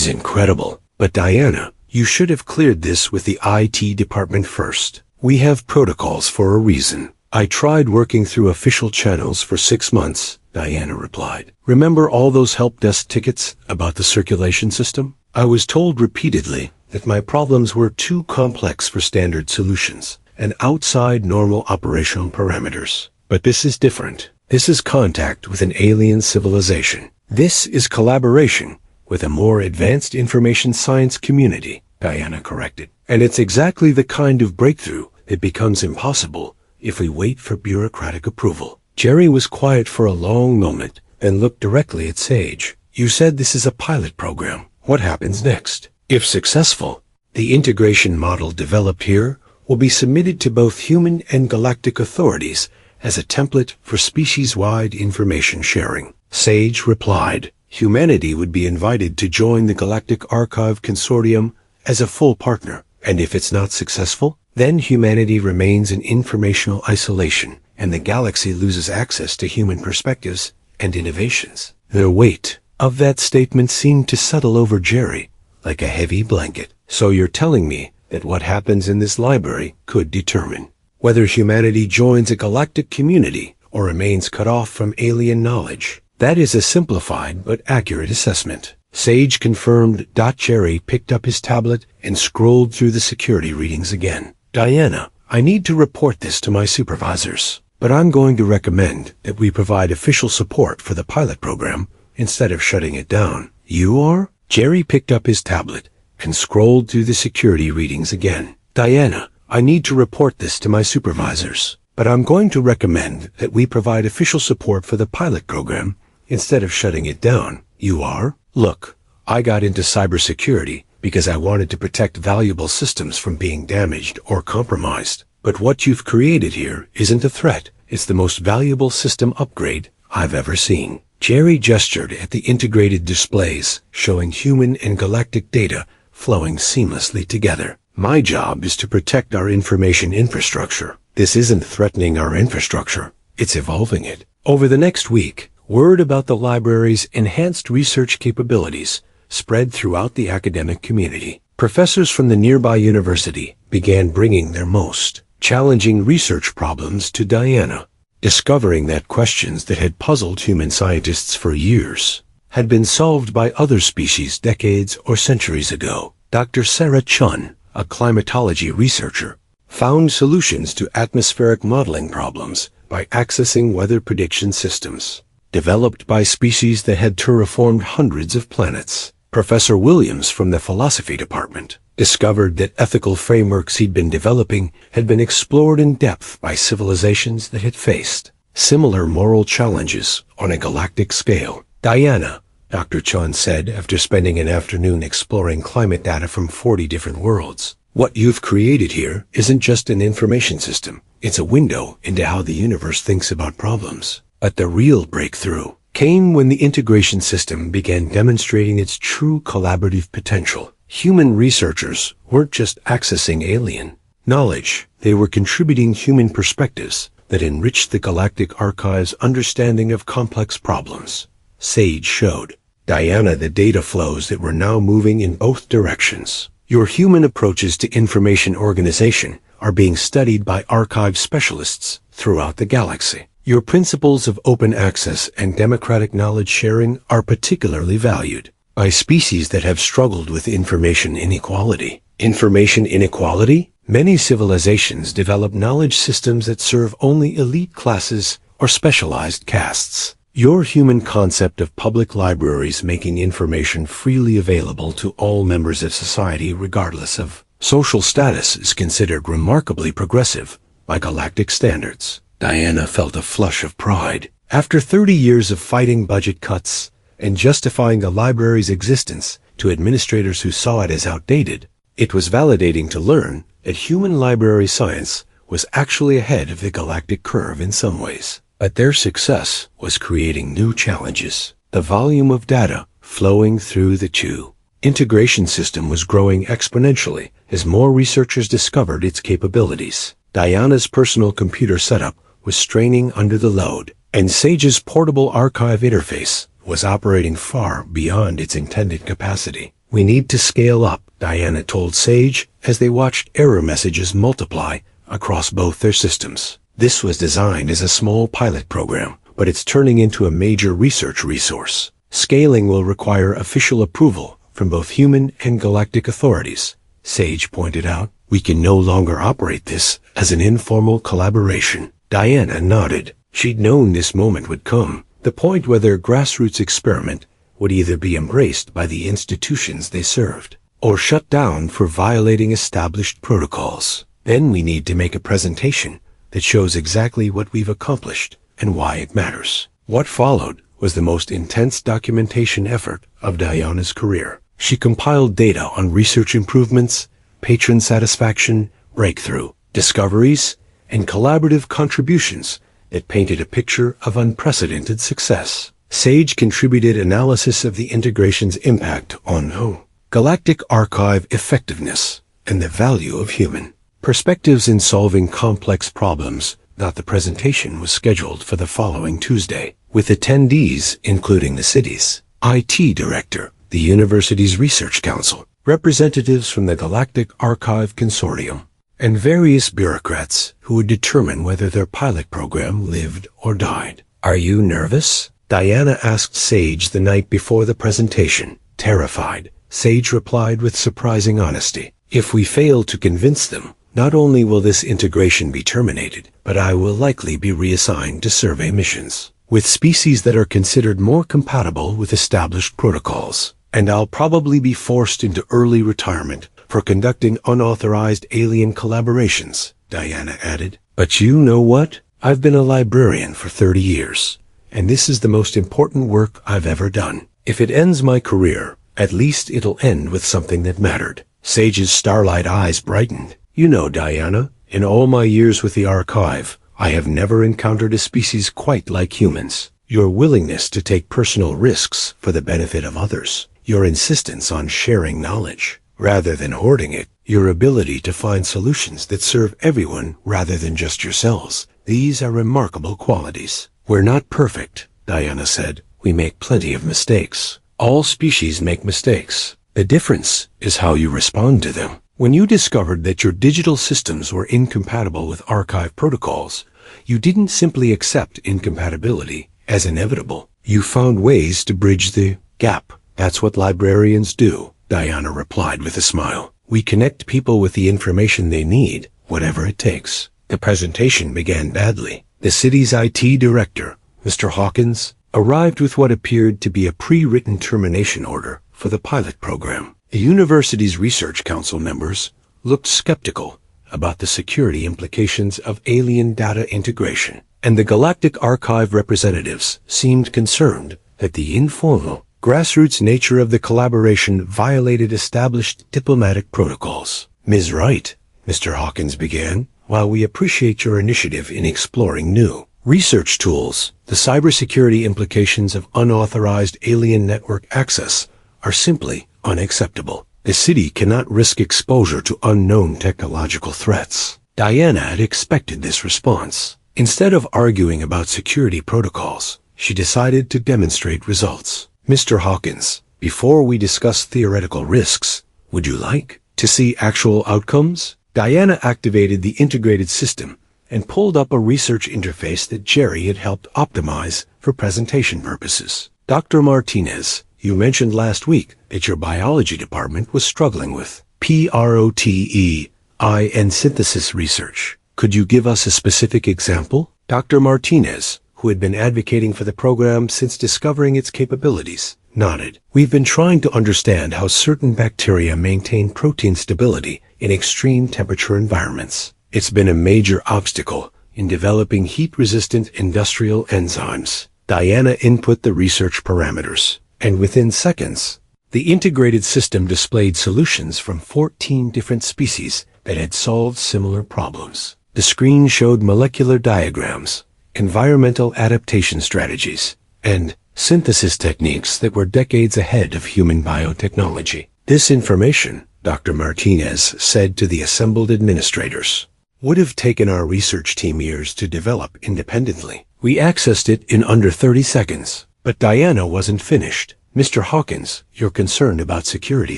incredible. But Diana, you should have cleared this with the IT department first. We have protocols for a reason. I tried working through official channels for 6 months, Diana replied. Remember all those help desk tickets about the circulation system? I was told repeatedly that my problems were too complex for standard solutions and outside normal operational parameters. But this is different. This is contact with an alien civilization. This is collaboration with a more advanced information science community, Diana corrected. And it's exactly the kind of breakthrough that becomes impossible if we wait for bureaucratic approval. Jerry was quiet for a long moment and looked directly at Sage. You said this is a pilot program. What happens next? If successful, the integration model developed here will be submitted to both human and galactic authorities as a template for species-wide information sharing. Sage replied, humanity would be invited to join the Galactic Archive Consortium as a full partner, and if it's not successful, then humanity remains in informational isolation, and the galaxy loses access to human perspectives and innovations. The weight of that statement seemed to settle over Jerry like a heavy blanket. So you're telling me that what happens in this library could determine whether humanity joins a galactic community or remains cut off from alien knowledge. That is a simplified but accurate assessment. Sage confirmed. Jerry picked up his tablet and scrolled through the security readings again. Diana, I need to report this to my supervisors, but I'm going to recommend that we provide official support for the pilot program instead of shutting it down. You are? Jerry picked up his tablet and scrolled through the security readings again. Diana, I need to report this to my supervisors, but I'm going to recommend that we provide official support for the pilot program instead of shutting it down. You are? Look, I got into cybersecurity because I wanted to protect valuable systems from being damaged or compromised. But what you've created here isn't a threat. It's the most valuable system upgrade I've ever seen. Jerry gestured at the integrated displays showing human and galactic data flowing seamlessly together. My job is to protect our information infrastructure. This isn't threatening our infrastructure. It's evolving it. Over the next week, word about the library's enhanced research capabilities spread throughout the academic community. Professors from the nearby university began bringing their most challenging research problems to Diana, discovering that questions that had puzzled human scientists for years had been solved by other species decades or centuries ago. Dr. Sarah Chun, a climatology researcher, found solutions to atmospheric modeling problems by accessing weather prediction systems developed by species that had terraformed hundreds of planets. Professor Williams from the philosophy department discovered that ethical frameworks he'd been developing had been explored in depth by civilizations that had faced similar moral challenges on a galactic scale. Diana, Dr. Chun said after spending an afternoon exploring climate data from 40 different worlds, what you've created here isn't just an information system. It's a window into how the universe thinks about problems. But the real breakthrough came when the integration system began demonstrating its true collaborative potential. Human researchers weren't just accessing alien knowledge, they were contributing human perspectives that enriched the Galactic Archive's understanding of complex problems. Sage showed Diana the data flows that were now moving in both directions. Your human approaches to information organization are being studied by archive specialists throughout the galaxy. Your principles of open access and democratic knowledge sharing are particularly valued by species that have struggled with information inequality. Information inequality? Many civilizations develop knowledge systems that serve only elite classes or specialized castes. Your human concept of public libraries making information freely available to all members of society regardless of social status is considered remarkably progressive by galactic standards. Diana felt a flush of pride. After 30 years of fighting budget cuts and justifying the library's existence to administrators who saw it as outdated, it was validating to learn that human library science was actually ahead of the galactic curve in some ways. But their success was creating new challenges. The volume of data flowing through the integration system was growing exponentially as more researchers discovered its capabilities. Diana's personal computer setup was straining under the load, and Sage's portable archive interface was operating far beyond its intended capacity. We need to scale up, Diana told Sage as they watched error messages multiply across both their systems. This was designed as a small pilot program, but it's turning into a major research resource. Scaling will require official approval from both human and galactic authorities, Sage pointed out. We can no longer operate this as an informal collaboration. Diana nodded. She'd known this moment would come, the point where their grassroots experiment would either be embraced by the institutions they served, or shut down for violating established protocols. Then we need to make a presentation that shows exactly what we've accomplished and why it matters. What followed was the most intense documentation effort of Diana's career. She compiled data on research improvements, patron satisfaction, breakthrough, discoveries, and collaborative contributions that painted a picture of unprecedented success. Sage contributed analysis of the integration's impact on galactic archive effectiveness and the value of human perspectives in solving complex problems. The presentation was scheduled for the following Tuesday, with attendees including the city's IT director, the university's research council, representatives from the Galactic Archive Consortium, and various bureaucrats who would determine whether their pilot program lived or died. Are you nervous? Diana asked Sage the night before the presentation. Terrified, Sage replied with surprising honesty. If we fail to convince them, not only will this integration be terminated, but I will likely be reassigned to survey missions with species that are considered more compatible with established protocols. And I'll probably be forced into early retirement for conducting unauthorized alien collaborations, Diana added. But you know what? I've been a librarian for 30 years, and this is the most important work I've ever done. If it ends my career, at least it'll end with something that mattered. Sage's starlight eyes brightened. You know, Diana, in all my years with the archive, I have never encountered a species quite like humans. Your willingness to take personal risks for the benefit of others, your insistence on sharing knowledge rather than hoarding it, your ability to find solutions that serve everyone rather than just yourselves. These are remarkable qualities. We're not perfect, Diana said. We make plenty of mistakes. All species make mistakes. The difference is how you respond to them. When you discovered that your digital systems were incompatible with archive protocols, you didn't simply accept incompatibility as inevitable. You found ways to bridge the gap. That's what librarians do, Diana replied with a smile. We connect people with the information they need, whatever it takes. The presentation began badly. The city's IT director, Mr. Hawkins, arrived with what appeared to be a pre-written termination order for the pilot program. The university's research council members looked skeptical about the security implications of alien data integration, and the Galactic Archive representatives seemed concerned that the informal, grassroots nature of the collaboration violated established diplomatic protocols. Ms. Wright, Mr. Hawkins began, while we appreciate your initiative in exploring new research tools, the cybersecurity implications of unauthorized alien network access are simply unacceptable. The city cannot risk exposure to unknown technological threats. Diana had expected this response. Instead of arguing about security protocols, she decided to demonstrate results. Mr. Hawkins, before we discuss theoretical risks, would you like to see actual outcomes? Diana activated the integrated system and pulled up a research interface that Jerry had helped optimize for presentation purposes. Dr. Martinez, you mentioned last week that your biology department was struggling with protein and synthesis research. Could you give us a specific example? Dr. Martinez, who had been advocating for the program since discovering its capabilities, nodded. We've been trying to understand how certain bacteria maintain protein stability in extreme temperature environments. It's been a major obstacle in developing heat-resistant industrial enzymes. Diana input the research parameters, and within seconds, the integrated system displayed solutions from 14 different species that had solved similar problems. The screen showed molecular diagrams, environmental adaptation strategies, and synthesis techniques that were decades ahead of human biotechnology. This information, Dr. Martinez said to the assembled administrators, would have taken our research team years to develop independently. We accessed it in under 30 seconds. But Diana wasn't finished. Mr. Hawkins, you're concerned about security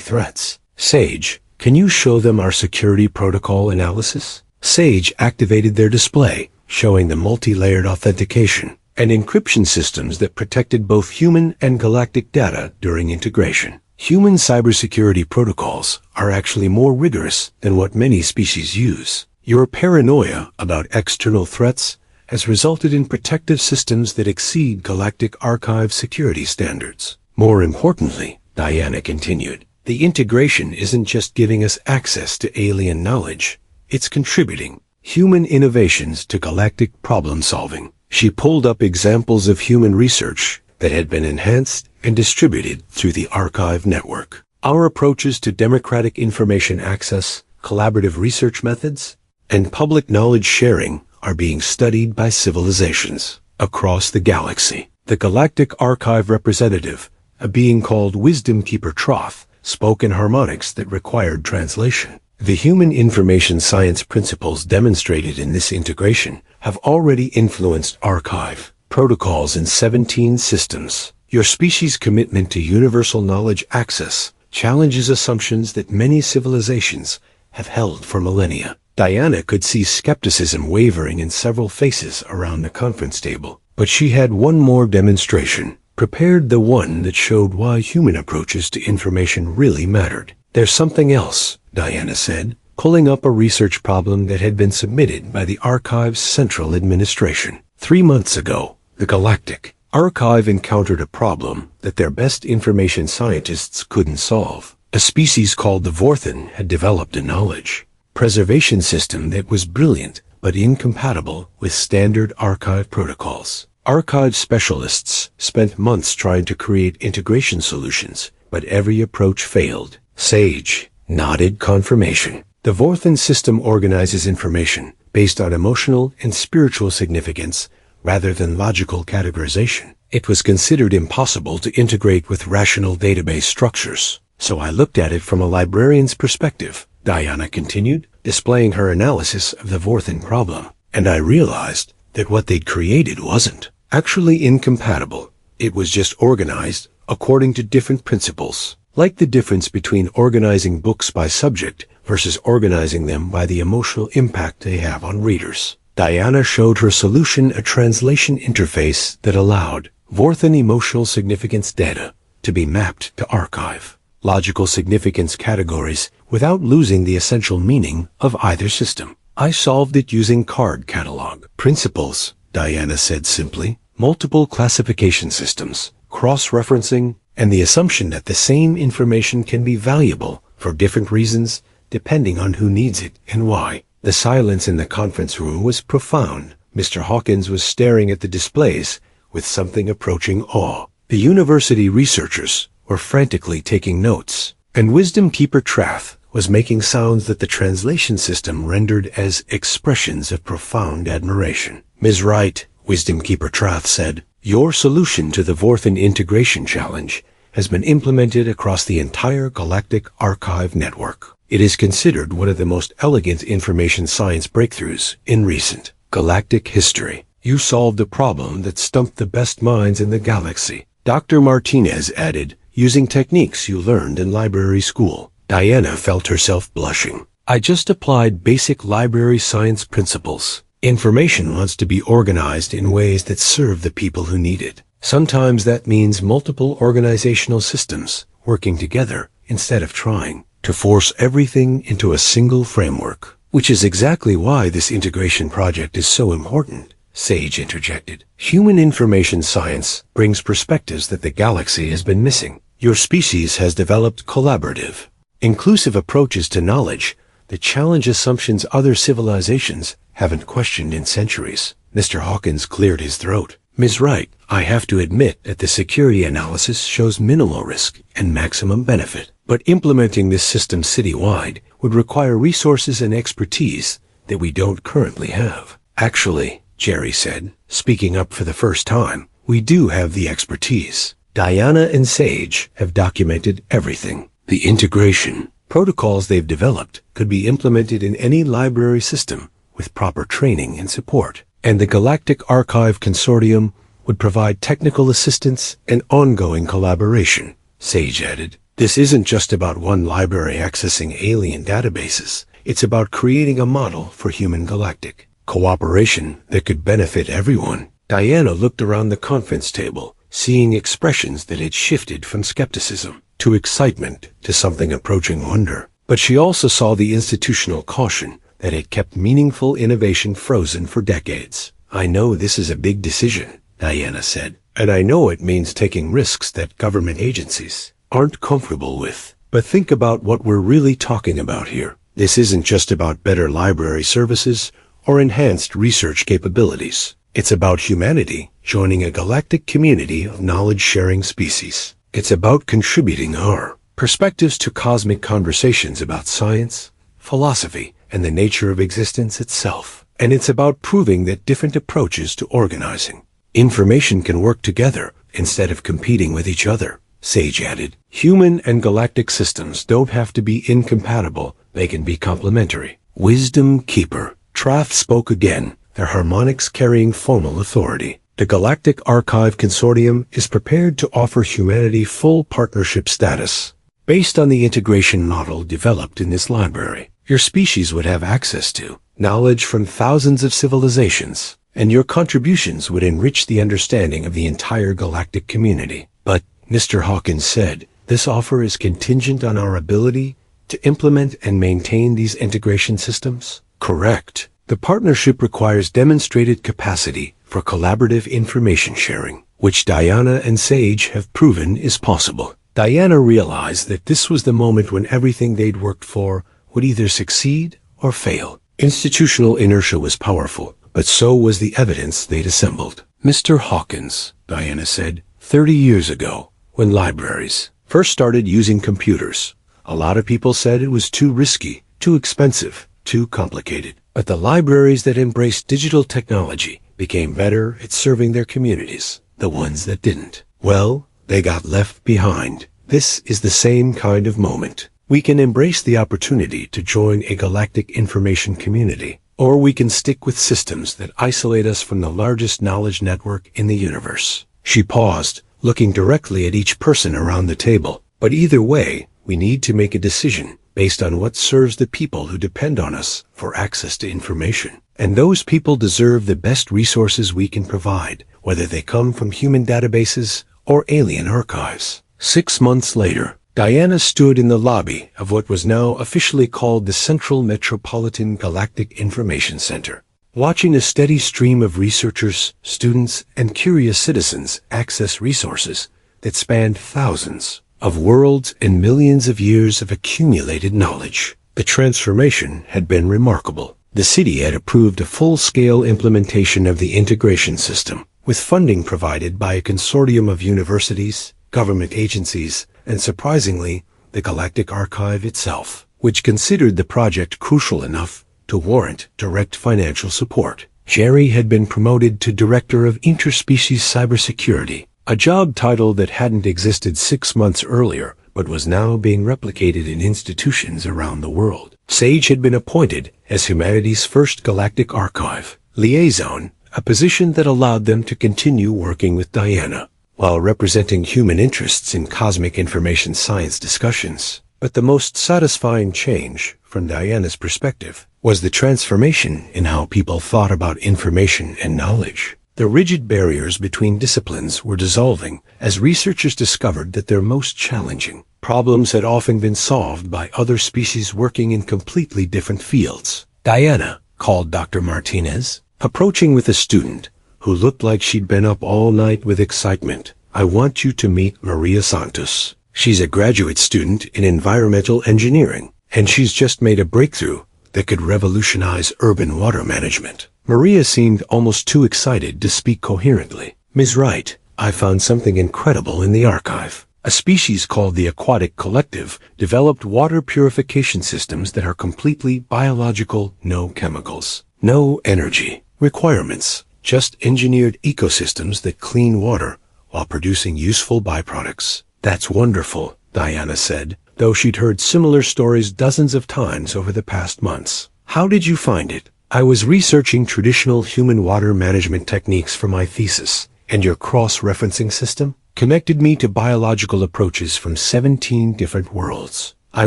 threats. Sage, can you show them our security protocol analysis? Sage activated their display showing the multi-layered authentication and encryption systems that protected both human and galactic data during integration. Human cybersecurity protocols are actually more rigorous than what many species use. Your paranoia about external threats has resulted in protective systems that exceed Galactic Archive security standards. More importantly, Diana continued, the integration isn't just giving us access to alien knowledge, it's contributing human innovations to galactic problem-solving. She pulled up examples of human research that had been enhanced and distributed through the archive network. Our approaches to democratic information access, collaborative research methods, and public knowledge sharing are being studied by civilizations across the galaxy. The Galactic Archive representative, a being called Wisdom Keeper Troth, spoke in harmonics that required translation. The human information science principles demonstrated in this integration have already influenced archive protocols in 17 systems. Your species' commitment to universal knowledge access challenges assumptions that many civilizations have held for millennia. Diana could see skepticism wavering in several faces around the conference table, but she had one more demonstration, prepared, the one that showed why human approaches to information really mattered. There's something else, Diana said, pulling up a research problem that had been submitted by the Archive's Central Administration. 3 months ago, the Galactic Archive encountered a problem that their best information scientists couldn't solve. A species called the Vorthen had developed a knowledge preservation system that was brilliant but incompatible with standard archive protocols. Archive specialists spent months trying to create integration solutions, but every approach failed. Sage nodded confirmation. The Vorthen system organizes information based on emotional and spiritual significance rather than logical categorization. It was considered impossible to integrate with rational database structures. So I looked at it from a librarian's perspective, Diana continued, displaying her analysis of the Vorthen problem. And I realized that what they'd created wasn't actually incompatible. It was just organized according to different principles. Like the difference between organizing books by subject versus organizing them by the emotional impact they have on readers. Diana showed her solution a translation interface that allowed Vorthen emotional significance data to be mapped to archive logical significance categories without losing the essential meaning of either system. I solved it using card catalog principles, Diana said simply. Multiple classification systems, cross-referencing, and the assumption that the same information can be valuable for different reasons depending on who needs it and why. The silence in the conference room was profound. Mr. Hawkins was staring at the displays with something approaching awe. The university researchers were frantically taking notes, and Wisdom Keeper Trath was making sounds that the translation system rendered as expressions of profound admiration. Ms. Wright, Wisdom Keeper Trath said, your solution to the Vorthen integration challenge has been implemented across the entire Galactic Archive network. It is considered one of the most elegant information science breakthroughs in recent galactic history. You solved a problem that stumped the best minds in the galaxy, Dr. Martinez added, using techniques you learned in library school. Diana felt herself blushing. I just applied basic library science principles. Information wants to be organized in ways that serve the people who need it. Sometimes that means multiple organizational systems working together instead of trying to force everything into a single framework, which is exactly why this integration project is so important, Sage interjected. Human information science brings perspectives that the galaxy has been missing. Your species has developed collaborative, inclusive approaches to knowledge that challenge assumptions other civilizations haven't questioned in centuries. Mr. Hawkins cleared his throat. Ms. Wright, I have to admit that the security analysis shows minimal risk and maximum benefit. But implementing this system citywide would require resources and expertise that we don't currently have. Actually, Jerry said, speaking up for the first time, we do have the expertise. Diana and Sage have documented everything. The integration protocols they've developed could be implemented in any library system with proper training and support. And the Galactic Archive Consortium would provide technical assistance and ongoing collaboration, Sage added. This isn't just about one library accessing alien databases. It's about creating a model for human galactic Cooperation that could benefit everyone. Diana looked around the conference table, seeing expressions that had shifted from skepticism to excitement to something approaching wonder. But she also saw the institutional caution that had kept meaningful innovation frozen for decades. I know this is a big decision, Diana said, and I know it means taking risks that government agencies aren't comfortable with. But think about what we're really talking about here. This isn't just about better library services or enhanced research capabilities. It's about humanity joining a galactic community of knowledge-sharing species. It's about contributing our perspectives to cosmic conversations about science, philosophy, and the nature of existence itself. And it's about proving that different approaches to organizing information can work together instead of competing with each other. Sage added, human and galactic systems don't have to be incompatible. They can be complementary. Wisdom Keeper. Trath spoke again, their harmonics carrying formal authority. The Galactic Archive Consortium is prepared to offer humanity full partnership status. Based on the integration model developed in this library, your species would have access to knowledge from thousands of civilizations, and your contributions would enrich the understanding of the entire galactic community. But, Mr. Hawkins said, this offer is contingent on our ability to implement and maintain these integration systems? Correct. The partnership requires demonstrated capacity for collaborative information sharing, which Diana and Sage have proven is possible. Diana realized that this was the moment when everything they'd worked for would either succeed or fail. Institutional inertia was powerful, but so was the evidence they'd assembled. Mr. Hawkins, Diana said, 30 years ago, when libraries first started using computers, a lot of people said it was too risky, too expensive, too complicated. But the libraries that embraced digital technology became better at serving their communities. The ones that didn't, well, they got left behind. This is the same kind of moment. We can embrace the opportunity to join a galactic information community, or we can stick with systems that isolate us from the largest knowledge network in the universe. She paused, looking directly at each person around the table. But either way, we need to make a decision based on what serves the people who depend on us for access to information. And those people deserve the best resources we can provide, whether they come from human databases or alien archives. 6 months later, Diana stood in the lobby of what was now officially called the Central Metropolitan Galactic Information Center, watching a steady stream of researchers, students, and curious citizens access resources that spanned thousands of worlds and millions of years of accumulated knowledge. The transformation had been remarkable. The city had approved a full-scale implementation of the integration system, with funding provided by a consortium of universities, government agencies, and surprisingly, the Galactic Archive itself, which considered the project crucial enough to warrant direct financial support. Jerry had been promoted to Director of Interspecies Cybersecurity, a job title that hadn't existed 6 months earlier, but was now being replicated in institutions around the world. Sage had been appointed as humanity's first Galactic Archive liaison, a position that allowed them to continue working with Diana, while representing human interests in cosmic information science discussions. But the most satisfying change, from Diana's perspective, was the transformation in how people thought about information and knowledge. The rigid barriers between disciplines were dissolving as researchers discovered that their most challenging problems had often been solved by other species working in completely different fields. Diana called Dr. Martinez, approaching with a student who looked like she'd been up all night with excitement. I want you to meet Maria Santos. She's a graduate student in environmental engineering, and she's just made a breakthrough that could revolutionize urban water management. Maria seemed almost too excited to speak coherently. Ms. Wright, I found something incredible in the archive. A species called the Aquatic Collective developed water purification systems that are completely biological, no chemicals, no energy requirements, just engineered ecosystems that clean water while producing useful byproducts. That's wonderful, Diana said, though she'd heard similar stories dozens of times over the past months. How did you find it? I was researching traditional human water management techniques for my thesis, and your cross-referencing system connected me to biological approaches from 17 different worlds. I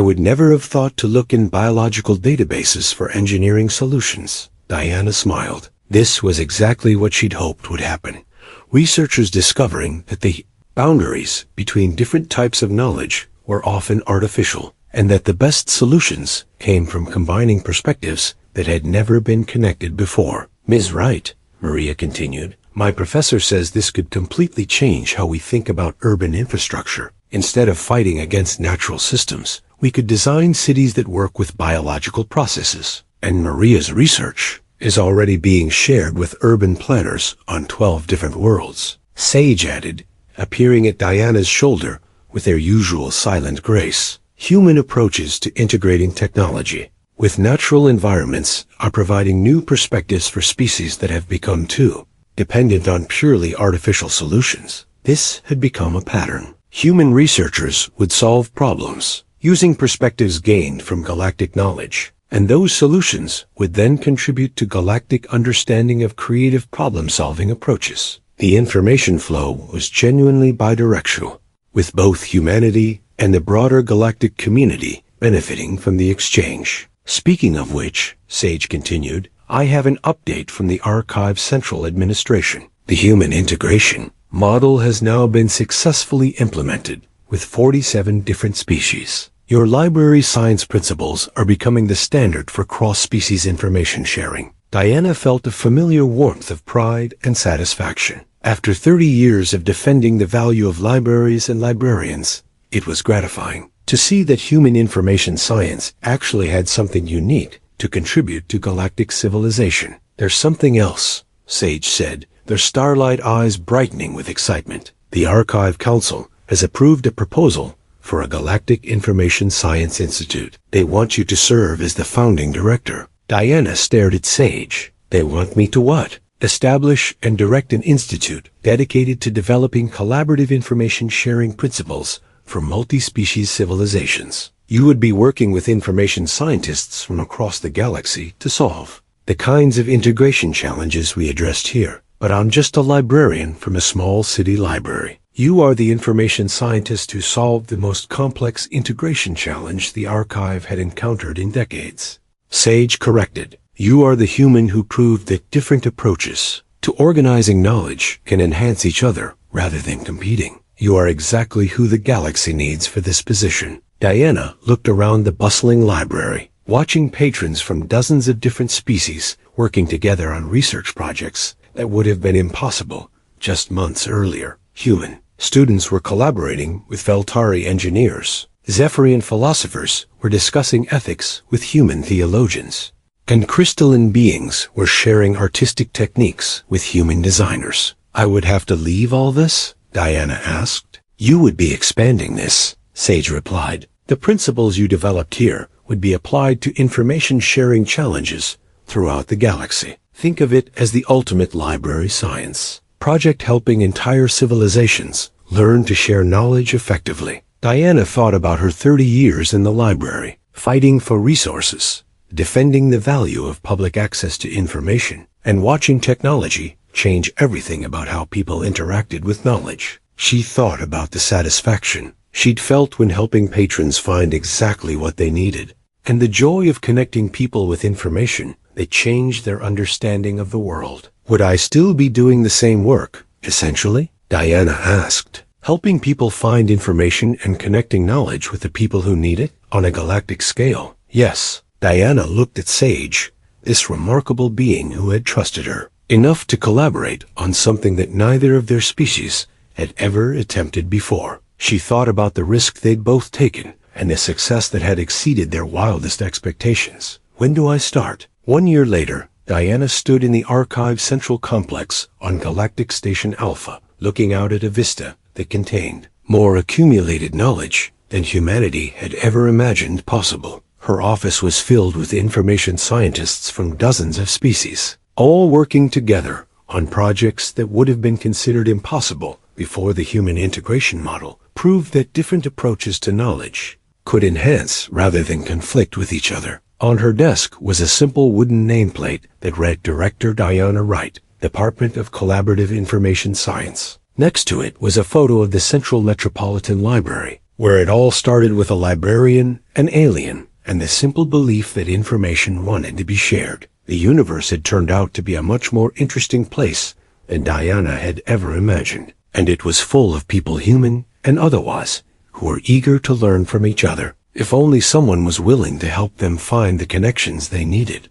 would never have thought to look in biological databases for engineering solutions. Diana smiled. This was exactly what she'd hoped would happen. Researchers discovering that the boundaries between different types of knowledge were often artificial, and that the best solutions came from combining perspectives that had never been connected before. Ms. Wright, Maria continued, my professor says this could completely change how we think about urban infrastructure. Instead of fighting against natural systems, we could design cities that work with biological processes. And Maria's research is already being shared with urban planners on 12 different worlds. Sage added, appearing at Diana's shoulder with their usual silent grace. Human approaches to integrating technology with natural environments are providing new perspectives for species that have become too dependent on purely artificial solutions. This had become a pattern. Human researchers would solve problems using perspectives gained from galactic knowledge, and those solutions would then contribute to galactic understanding of creative problem-solving approaches. The information flow was genuinely bidirectional, with both humanity and the broader galactic community benefiting from the exchange. Speaking of which, Sage continued, I have an update from the Archive Central Administration. The human integration model has now been successfully implemented with 47 different species. Your library science principles are becoming the standard for cross-species information sharing. Diana felt a familiar warmth of pride and satisfaction. After 30 years of defending the value of libraries and librarians, it was gratifying to see that human information science actually had something unique to contribute to galactic civilization. There's something else, Sage said, their starlight eyes brightening with excitement. The Archive Council has approved a proposal for a Galactic Information Science Institute. They want you to serve as the founding director. Diana stared at Sage. They want me to what? Establish and direct an institute dedicated to developing collaborative information sharing principles for multi-species civilizations. You would be working with information scientists from across the galaxy to solve the kinds of integration challenges we addressed here. But I'm just a librarian from a small city library. You are the information scientist who solved the most complex integration challenge the Archive had encountered in decades. Sage corrected. You are the human who proved that different approaches to organizing knowledge can enhance each other rather than competing. You are exactly who the galaxy needs for this position. Diana looked around the bustling library, watching patrons from dozens of different species working together on research projects that would have been impossible just months earlier. Human students were collaborating with Veltari engineers. Zephyrian philosophers were discussing ethics with human theologians. And crystalline beings were sharing artistic techniques with human designers. I would have to leave all this? Diana asked. You would be expanding this, Sage replied. The principles you developed here would be applied to information sharing challenges throughout the galaxy. Think of it as the ultimate library science project helping entire civilizations learn to share knowledge effectively. Diana thought about her 30 years in the library, fighting for resources, defending the value of public access to information, and watching technology change everything about how people interacted with knowledge. She thought about the satisfaction she'd felt when helping patrons find exactly what they needed, and the joy of connecting people with information that changed their understanding of the world. Would I still be doing the same work, essentially? Diana asked. Helping people find information and connecting knowledge with the people who need it on a galactic scale. Yes. Diana looked at Sage, this remarkable being who had trusted her enough to collaborate on something that neither of their species had ever attempted before. She thought about the risk they'd both taken and the success that had exceeded their wildest expectations. When do I start? 1 year later, Diana stood in the Archive Central Complex on Galactic Station Alpha, looking out at a vista that contained more accumulated knowledge than humanity had ever imagined possible. Her office was filled with information scientists from dozens of species, all working together on projects that would have been considered impossible before the human integration model proved that different approaches to knowledge could enhance rather than conflict with each other. On her desk was a simple wooden nameplate that read Director Diana Wright, Department of Collaborative Information Science. Next to it was a photo of the Central Metropolitan Library, where it all started with a librarian, an alien, and the simple belief that information wanted to be shared. The universe had turned out to be a much more interesting place than Diana had ever imagined, and it was full of people, human and otherwise, who were eager to learn from each other, if only someone was willing to help them find the connections they needed.